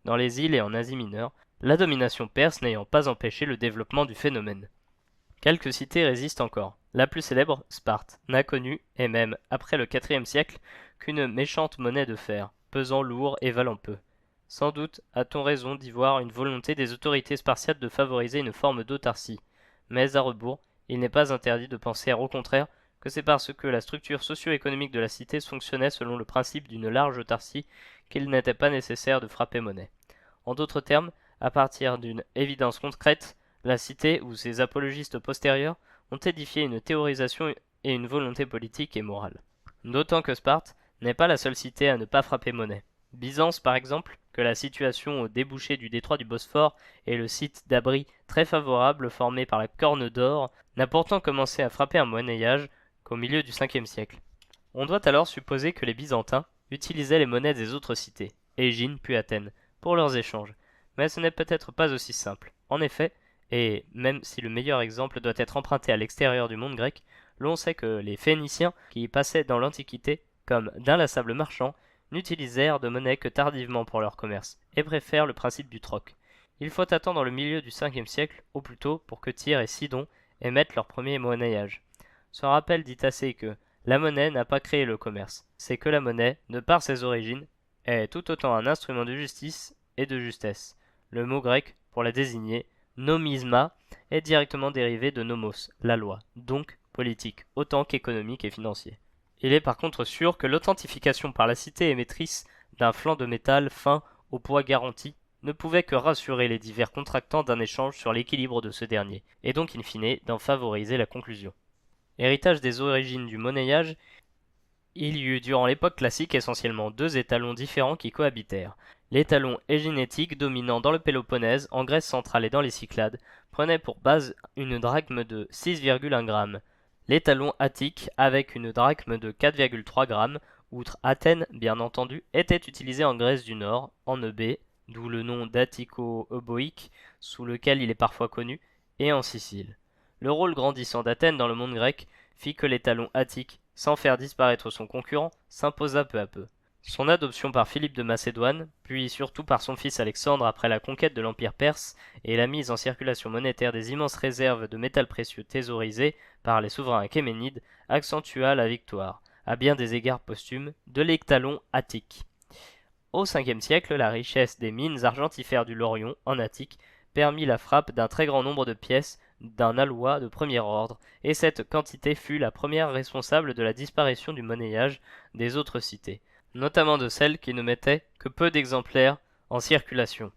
Dans les îles et en Asie mineure, la domination perse n'ayant pas empêché le développement du phénomène. Quelques cités résistent encore. La plus célèbre, Sparte, n'a connu, et même après le 4e siècle, qu'une méchante monnaie de fer, pesant lourd et valant peu. Sans doute a-t-on raison d'y voir une volonté des autorités spartiates de favoriser une forme d'autarcie. Mais à rebours, il n'est pas interdit de penser au contraire que c'est parce que la structure socio-économique de la cité fonctionnait selon le principe d'une large autarcie qu'il n'était pas nécessaire de frapper monnaie. En d'autres termes, à partir d'une évidence concrète, la cité ou ses apologistes postérieurs ont édifié une théorisation et une volonté politique et morale. D'autant que Sparte, n'est pas la seule cité à ne pas frapper monnaie. Byzance, par exemple, que la situation au débouché du détroit du Bosphore et le site d'abri très favorable formé par la Corne d'Or, n'a pourtant commencé à frapper un monnayage qu'au milieu du 5e siècle. On doit alors supposer que les Byzantins utilisaient les monnaies des autres cités, Égine puis Athènes, pour leurs échanges. Mais ce n'est peut-être pas aussi simple. En effet, et même si le meilleur exemple doit être emprunté à l'extérieur du monde grec, l'on sait que les Phéniciens, qui y passaient dans l'Antiquité comme d'inlassables marchands, n'utilisèrent de monnaie que tardivement pour leur commerce, et préfèrent le principe du troc. Il faut attendre le milieu du 5e siècle, au plus tôt, pour que Tyr et Sidon émettent leur premier monnayage. Ce rappel dit assez que la monnaie n'a pas créé le commerce, c'est que la monnaie, de par ses origines, est tout autant un instrument de justice et de justesse. Le mot grec, pour la désigner, nomisma, est directement dérivé de nomos, la loi, donc politique, autant qu'économique et financier. Il est par contre sûr que l'authentification par la cité émettrice d'un flanc de métal fin au poids garanti ne pouvait que rassurer les divers contractants d'un échange sur l'équilibre de ce dernier, et donc in fine d'en favoriser la conclusion. Héritage des origines du monnayage, il y eut durant l'époque classique essentiellement deux étalons différents qui cohabitèrent. L'étalon éginétique dominant dans le Péloponnèse, en Grèce centrale et dans les Cyclades, prenait pour base une drachme de 6,1 g. L'étalon attique, avec une drachme de 4,3 g, outre Athènes bien entendu, était utilisé en Grèce du Nord, en Eubée, d'où le nom d'Attico-Euboïque, sous lequel il est parfois connu, et en Sicile. Le rôle grandissant d'Athènes dans le monde grec fit que l'étalon attique, sans faire disparaître son concurrent, s'imposa peu à peu. Son adoption par Philippe de Macédoine, puis surtout par son fils Alexandre après la conquête de l'Empire perse et la mise en circulation monétaire des immenses réserves de métal précieux thésaurisées par les souverains achéménides, accentua la victoire, à bien des égards posthumes, de l'étalon attique. Au 5e siècle, la richesse des mines argentifères du Laurion, en Attique, permit la frappe d'un très grand nombre de pièces d'un alloy de premier ordre, et cette quantité fut la première responsable de la disparition du monnayage des autres cités, notamment de celles qui ne mettaient que peu d'exemplaires en circulation.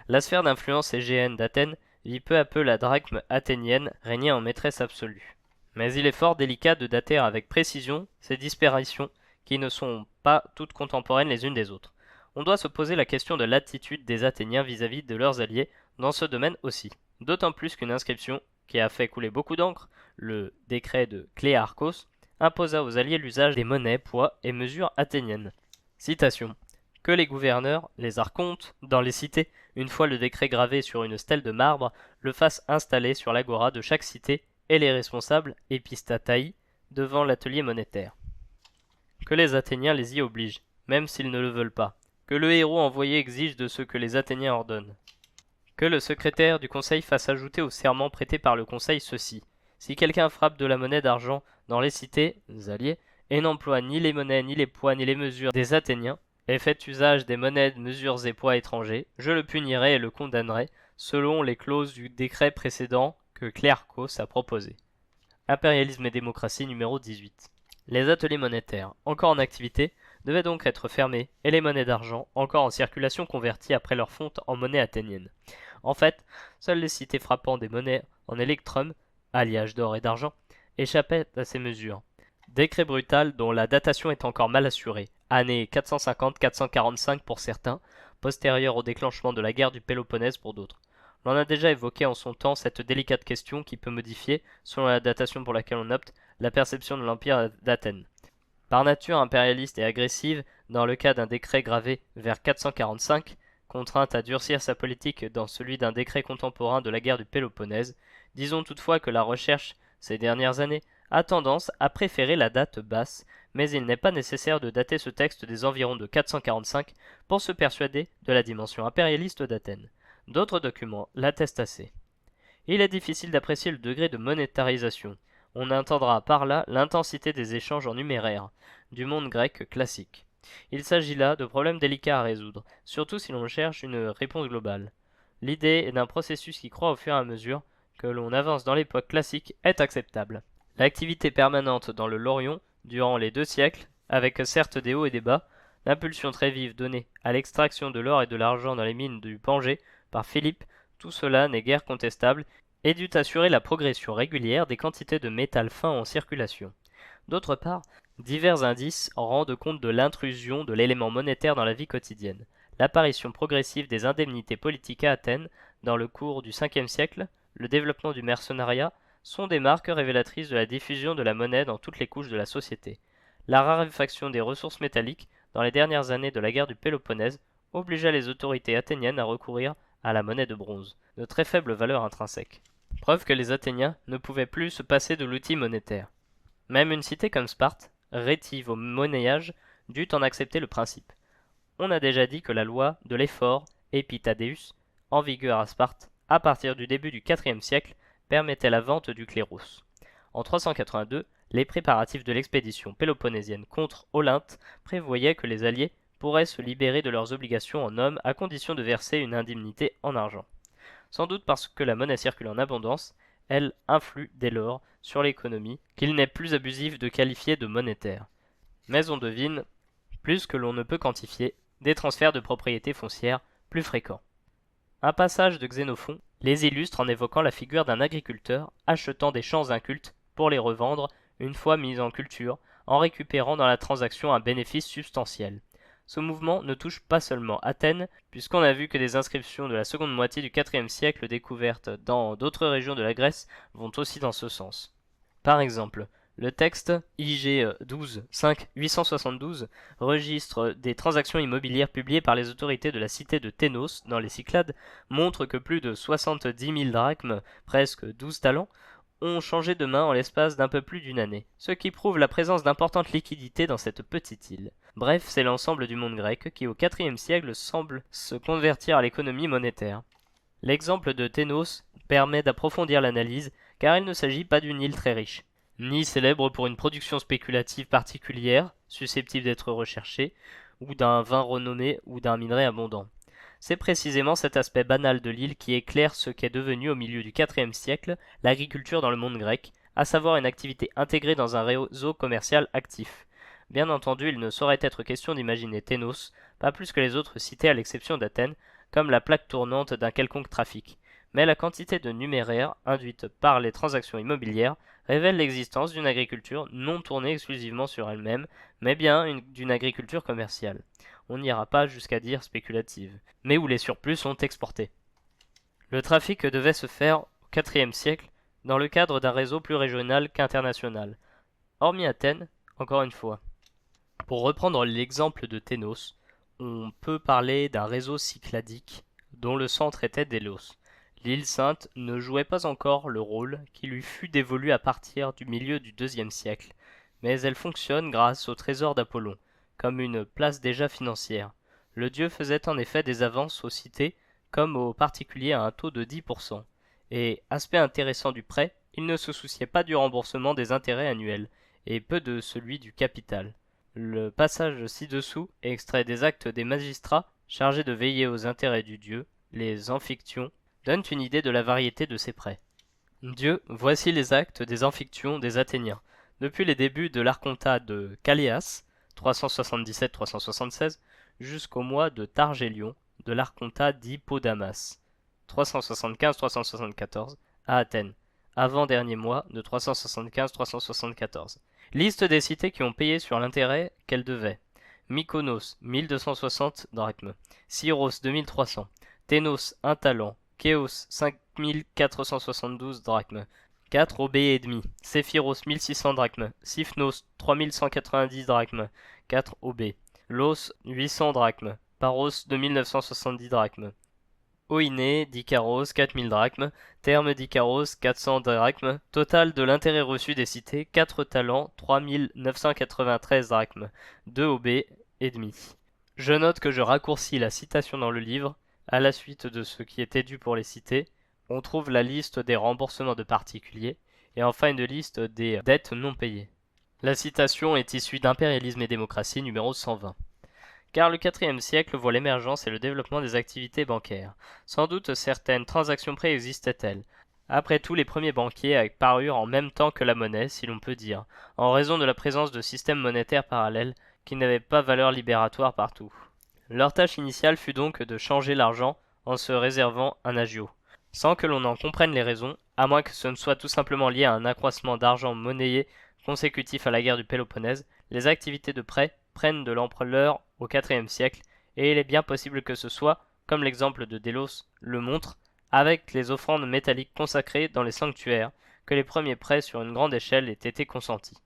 La sphère d'influence égéenne d'Athènes vit peu à peu la drachme athénienne régner en maîtresse absolue. Mais il est fort délicat de dater avec précision ces disparitions qui ne sont pas toutes contemporaines les unes des autres. On doit se poser la question de l'attitude des Athéniens vis-à-vis de leurs alliés dans ce domaine aussi. D'autant plus qu'une inscription qui a fait couler beaucoup d'encre, le décret de Cléarchos, imposa aux alliés l'usage des monnaies, poids et mesures athéniennes. Citation. Que les gouverneurs, les archontes, dans les cités, une fois le décret gravé sur une stèle de marbre, le fassent installer sur l'agora de chaque cité et les responsables, épistataï, devant l'atelier monétaire. Que les Athéniens les y obligent, même s'ils ne le veulent pas. Que le héros envoyé exige de ce que les Athéniens ordonnent. Que le secrétaire du conseil fasse ajouter au serment prêté par le conseil ceci. Si quelqu'un frappe de la monnaie d'argent dans les cités, alliés, et n'emploie ni les monnaies, ni les poids, ni les mesures des Athéniens, et fait usage des monnaies, mesures et poids étrangers, je le punirai et le condamnerai, selon les clauses du décret précédent que Cléarchos a proposé. Impérialisme et démocratie numéro 18. Les ateliers monétaires, encore en activité, devaient donc être fermés, et les monnaies d'argent, encore en circulation, converties après leur fonte en monnaie athénienne. En fait, seules les cités frappant des monnaies en électrum, alliage d'or et d'argent, échappaient à ces mesures. Décret brutal dont la datation est encore mal assurée, années 450-445 pour certains, postérieur au déclenchement de la guerre du Péloponnèse pour d'autres. L'on a déjà évoqué en son temps cette délicate question qui peut modifier, selon la datation pour laquelle on opte, la perception de l'Empire d'Athènes. Par nature impérialiste et agressive, dans le cas d'un décret gravé vers 445, contrainte à durcir sa politique dans celui d'un décret contemporain de la guerre du Péloponnèse, disons toutefois que la recherche, ces dernières années, a tendance à préférer la date basse, mais il n'est pas nécessaire de dater ce texte des environs de 445 pour se persuader de la dimension impérialiste d'Athènes. D'autres documents l'attestent assez. Il est difficile d'apprécier le degré de monétarisation. On entendra par là l'intensité des échanges en numéraire du monde grec classique. Il s'agit là de problèmes délicats à résoudre, surtout si l'on cherche une réponse globale. L'idée d'un processus qui croît au fur et à mesure que l'on avance dans l'époque classique est acceptable. L'activité permanente dans le Laurion, durant les 2 siècles, avec certes des hauts et des bas, l'impulsion très vive donnée à l'extraction de l'or et de l'argent dans les mines du Pangée par Philippe, tout cela n'est guère contestable et dut assurer la progression régulière des quantités de métal fin en circulation. D'autre part, Divers indices rendent compte de l'intrusion de l'élément monétaire dans la vie quotidienne. L'apparition progressive des indemnités politiques à Athènes dans le cours du 5e siècle, le développement du mercenariat, sont des marques révélatrices de la diffusion de la monnaie dans toutes les couches de la société. La raréfaction des ressources métalliques dans les dernières années de la guerre du Péloponnèse obligea les autorités athéniennes à recourir à la monnaie de bronze, de très faible valeur intrinsèque. Preuve que les Athéniens ne pouvaient plus se passer de l'outil monétaire. Même une cité comme Sparte, rétive au monnayage, dut en accepter le principe. On a déjà dit que la loi de l'effort, Epithadeus, en vigueur à Sparte, à partir du début du IVe siècle, permettait la vente du cléros. En 382, les préparatifs de l'expédition péloponnésienne contre Olynte prévoyaient que les alliés pourraient se libérer de leurs obligations en hommes à condition de verser une indemnité en argent. Sans doute parce que la monnaie circule en abondance, elle influe dès lors sur l'économie qu'il n'est plus abusif de qualifier de monétaire. Mais on devine, plus que l'on ne peut quantifier, des transferts de propriétés foncières plus fréquents. Un passage de Xénophon les illustre en évoquant la figure d'un agriculteur achetant des champs incultes pour les revendre une fois mis en culture, en récupérant dans la transaction un bénéfice substantiel. Ce mouvement ne touche pas seulement Athènes, puisqu'on a vu que des inscriptions de la seconde moitié du IVe siècle découvertes dans d'autres régions de la Grèce vont aussi dans ce sens. Par exemple, le texte IG 12 5 872 registre des transactions immobilières publiées par les autorités de la cité de Ténos dans les Cyclades montre que plus de 70 000 drachmes, presque 12 talents, ont changé de main en l'espace d'un peu plus d'une année, ce qui prouve la présence d'importantes liquidités dans cette petite île. Bref, c'est l'ensemble du monde grec qui au IVe siècle semble se convertir à l'économie monétaire. L'exemple de Ténos permet d'approfondir l'analyse car il ne s'agit pas d'une île très riche, ni célèbre pour une production spéculative particulière, susceptible d'être recherchée, ou d'un vin renommé ou d'un minerai abondant. C'est précisément cet aspect banal de l'île qui éclaire ce qu'est devenu au milieu du IVe siècle l'agriculture dans le monde grec, à savoir une activité intégrée dans un réseau commercial actif. Bien entendu, il ne saurait être question d'imaginer Ténos, pas plus que les autres cités à l'exception d'Athènes, comme la plaque tournante d'un quelconque trafic. Mais la quantité de numéraire induite par les transactions immobilières révèle l'existence d'une agriculture non tournée exclusivement sur elle-même, mais bien d'une agriculture commerciale. On n'ira pas jusqu'à dire spéculative, mais où les surplus sont exportés. Le trafic devait se faire au IVe siècle dans le cadre d'un réseau plus régional qu'international. Hormis Athènes, encore une fois. Pour reprendre l'exemple de Ténos, on peut parler d'un réseau cycladique dont le centre était Délos. L'île Sainte ne jouait pas encore le rôle qui lui fut dévolu à partir du milieu du IIe siècle, mais elle fonctionne grâce au trésor d'Apollon, comme une place déjà financière. Le dieu faisait en effet des avances aux cités comme aux particuliers à un taux de 10%. Et, aspect intéressant du prêt, il ne se souciait pas du remboursement des intérêts annuels, et peu de celui du capital. Le passage ci-dessous est extrait des actes des magistrats chargés de veiller aux intérêts du dieu, les amphictyons, donne une idée de la variété de ces prêts. Dieu, voici les actes des amphictyons des Athéniens. Depuis les débuts de l'archontat de Caléas, 377-376, jusqu'au mois de Targélion, de l'archontat d'Hippodamas, 375-374, à Athènes, avant-dernier mois de 375-374. Liste des cités qui ont payé sur l'intérêt qu'elles devaient. Mykonos, 1260 drachmes. Syros, 2300. Ténos, 1 talent. Kéos, 5472 drachmes. 4 OB et demi. Séphiros, 1600 drachmes. Siphnos, 3190 drachmes. 4 OB. Los, 800 drachmes. Paros, 2970 drachmes. Oiné, d'Icaros, 4000 drachmes. Terme d'Icaros, 400 drachmes. Total de l'intérêt reçu des cités, 4 talents, 3993 drachmes. 2 OB et demi. Je note que je raccourcis la citation dans le livre. À la suite de ce qui était dû pour les cités, on trouve la liste des remboursements de particuliers et enfin une liste des dettes non payées. La citation est issue d'Impérialisme et démocratie numéro 120. Car le IVe siècle voit l'émergence et le développement des activités bancaires. Sans doute certaines transactions préexistaient-elles. Après tout, les premiers banquiers apparurent en même temps que la monnaie, si l'on peut dire, en raison de la présence de systèmes monétaires parallèles qui n'avaient pas valeur libératoire partout. Leur tâche initiale fut donc de changer l'argent en se réservant un agio. sans que l'on en comprenne les raisons, à moins que ce ne soit tout simplement lié à un accroissement d'argent monnayé consécutif à la guerre du Péloponnèse. Les activités de prêt prennent de l'ampleur au IVe siècle, et il est bien possible que ce soit, comme l'exemple de Délos le montre, avec les offrandes métalliques consacrées dans les sanctuaires, que les premiers prêts sur une grande échelle aient été consentis.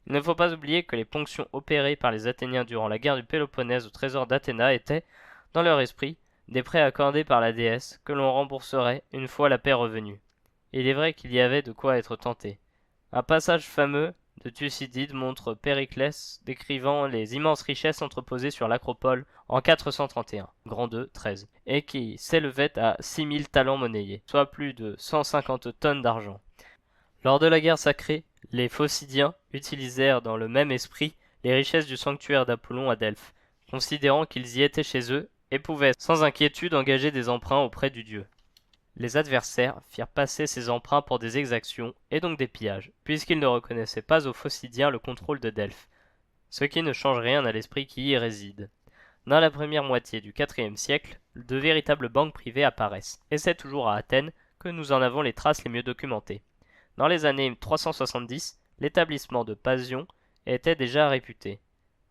Il ne faut pas oublier que les ponctions opérées par les Athéniens durant la guerre du Péloponnèse au trésor d'Athéna étaient, dans leur esprit, des prêts accordés par la déesse que l'on rembourserait une fois la paix revenue. Il est vrai qu'il y avait de quoi être tenté. Un passage fameux de Thucydide montre Périclès décrivant les immenses richesses entreposées sur l'Acropole en 431, grand 2, 13, et qui s'élevaient à 6000 talents monnayés, soit plus de 150 tonnes d'argent. Lors de la guerre sacrée, les Phocidiens utilisèrent dans le même esprit les richesses du sanctuaire d'Apollon à Delphes, considérant qu'ils y étaient chez eux et pouvaient sans inquiétude engager des emprunts auprès du dieu. Les adversaires firent passer ces emprunts pour des exactions et donc des pillages, puisqu'ils ne reconnaissaient pas aux Phocidiens le contrôle de Delphes, ce qui ne change rien à l'esprit qui y réside. Dans la première moitié du IVe siècle, de véritables banques privées apparaissent, et c'est toujours à Athènes que nous en avons les traces les mieux documentées. Dans les années 370, l'établissement de Pasion était déjà réputé.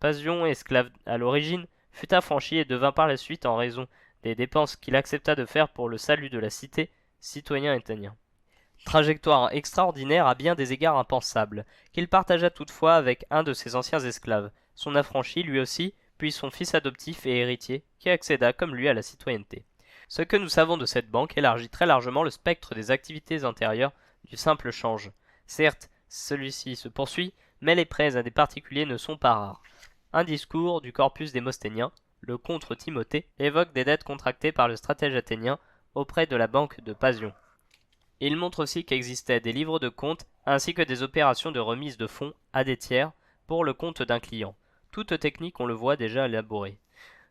Pasion, esclave à l'origine, fut affranchi et devint par la suite, en raison des dépenses qu'il accepta de faire pour le salut de la cité, citoyen athénien. Trajectoire extraordinaire à bien des égards impensable, qu'il partagea toutefois avec un de ses anciens esclaves, son affranchi lui aussi, puis son fils adoptif et héritier, qui accéda comme lui à la citoyenneté. Ce que nous savons de cette banque élargit très largement le spectre des activités antérieures du simple change. Certes, celui-ci se poursuit, mais les prêts à des particuliers ne sont pas rares. Un discours du corpus démosthénien, le contre Timothée, évoque des dettes contractées par le stratège athénien auprès de la banque de Pasion. Il montre aussi qu'existaient des livres de compte ainsi que des opérations de remise de fonds à des tiers pour le compte d'un client. Toute technique, on le voit, déjà élaborée.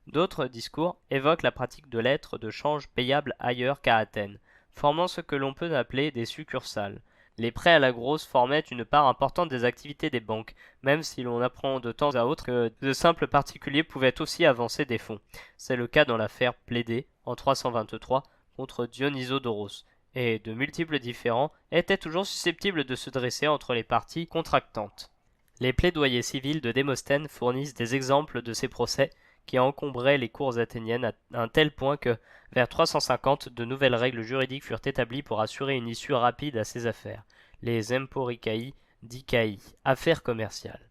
D'autres discours évoquent la pratique de lettres de change payables ailleurs qu'à Athènes, formant ce que l'on peut appeler des succursales. Les prêts à la grosse formaient une part importante des activités des banques, même si l'on apprend de temps à autre que de simples particuliers pouvaient aussi avancer des fonds. C'est le cas dans l'affaire Plaidée, en 323, contre Dionysodoros, et de multiples différends étaient toujours susceptibles de se dresser entre les parties contractantes. Les plaidoyers civils de Démosthène fournissent des exemples de ces procès qui encombraient les cours athéniennes à un tel point que, vers 350, de nouvelles règles juridiques furent établies pour assurer une issue rapide à ces affaires, les emporicae dicae, affaires commerciales.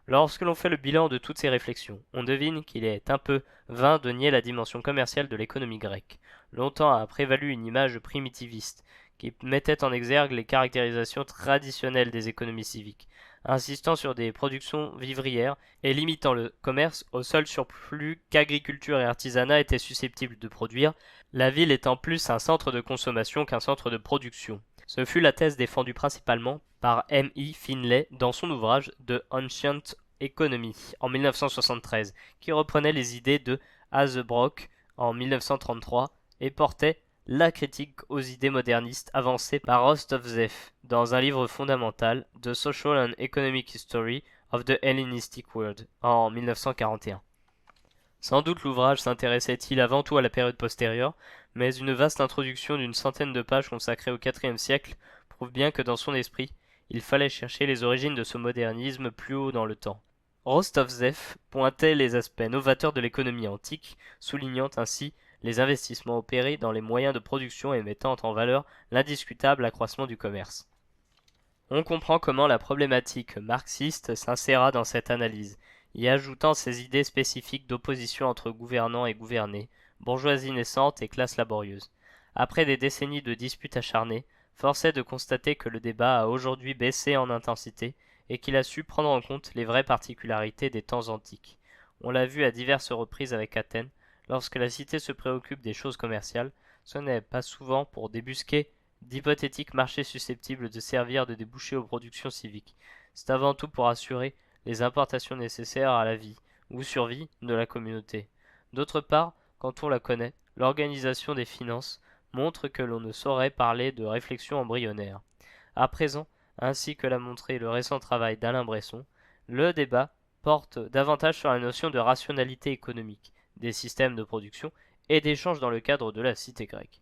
Lorsque l'on fait le bilan de toutes ces réflexions, on devine qu'il est un peu vain de nier la dimension commerciale de l'économie grecque. Longtemps a prévalu une image primitiviste, qui mettait en exergue les caractérisations traditionnelles des économies civiques, insistant sur des productions vivrières et limitant le commerce au seul surplus qu'agriculture et artisanat étaient susceptibles de produire, la ville étant plus un centre de consommation qu'un centre de production. Ce fut la thèse défendue principalement par M. E. Finlay dans son ouvrage The Ancient Economy en 1973, qui reprenait les idées de Hazebrock en 1933 et portait la critique aux idées modernistes avancées par Rostovtsev dans un livre fondamental, The Social and Economic History of the Hellenistic World en 1941. Sans doute l'ouvrage s'intéressait-il avant tout à la période postérieure, mais une vaste introduction d'une centaine de pages consacrée au IVe siècle prouve bien que dans son esprit, il fallait chercher les origines de ce modernisme plus haut dans le temps. Rostovtsev pointait les aspects novateurs de l'économie antique, soulignant ainsi les investissements opérés dans les moyens de production et mettant en valeur l'indiscutable accroissement du commerce. On comprend comment la problématique marxiste s'inséra dans cette analyse, y ajoutant ses idées spécifiques d'opposition entre gouvernants et gouvernés, bourgeoisie naissante et classe laborieuse. Après des décennies de disputes acharnées, force est de constater que le débat a aujourd'hui baissé en intensité et qu'il a su prendre en compte les vraies particularités des temps antiques. On l'a vu à diverses reprises avec Athènes, lorsque la cité se préoccupe des choses commerciales, ce n'est pas souvent pour débusquer d'hypothétiques marchés susceptibles de servir de débouché aux productions civiques. C'est avant tout pour assurer les importations nécessaires à la vie ou survie de la communauté. D'autre part, quand on la connaît, l'organisation des finances montre que l'on ne saurait parler de réflexion embryonnaire. À présent, ainsi que l'a montré le récent travail d'Alain Bresson, le débat porte davantage sur la notion de rationalité économique des systèmes de production et d'échange dans le cadre de la cité grecque.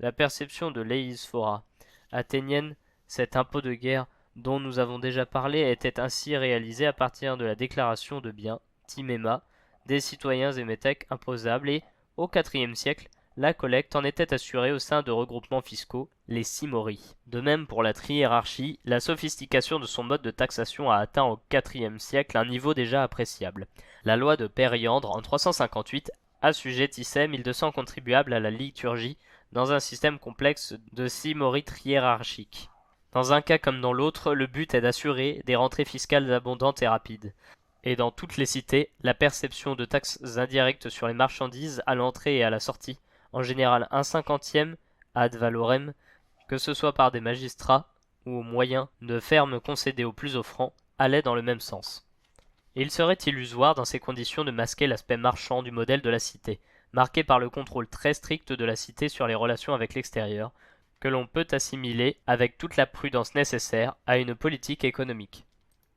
La perception de l'Eisphora athénienne, cet impôt de guerre dont nous avons déjà parlé, était ainsi réalisé à partir de la déclaration de biens, timéma, des citoyens et métèques imposables et, au IVe siècle, la collecte en était assurée au sein de regroupements fiscaux, les simoris. De même pour la triérarchie, la sophistication de son mode de taxation a atteint au IVe siècle un niveau déjà appréciable. La loi de Périandre en 358 assujettissait 1200 contribuables à la liturgie dans un système complexe de simoris triérarchiques. Dans un cas comme dans l'autre, le but est d'assurer des rentrées fiscales abondantes et rapides. Et dans toutes les cités, la perception de taxes indirectes sur les marchandises à l'entrée et à la sortie, en général un cinquantième ad valorem, que ce soit par des magistrats ou au moyen de fermes concédées aux plus offrants, allait dans le même sens. Et il serait illusoire dans ces conditions de masquer l'aspect marchand du modèle de la cité, marqué par le contrôle très strict de la cité sur les relations avec l'extérieur, que l'on peut assimiler avec toute la prudence nécessaire à une politique économique.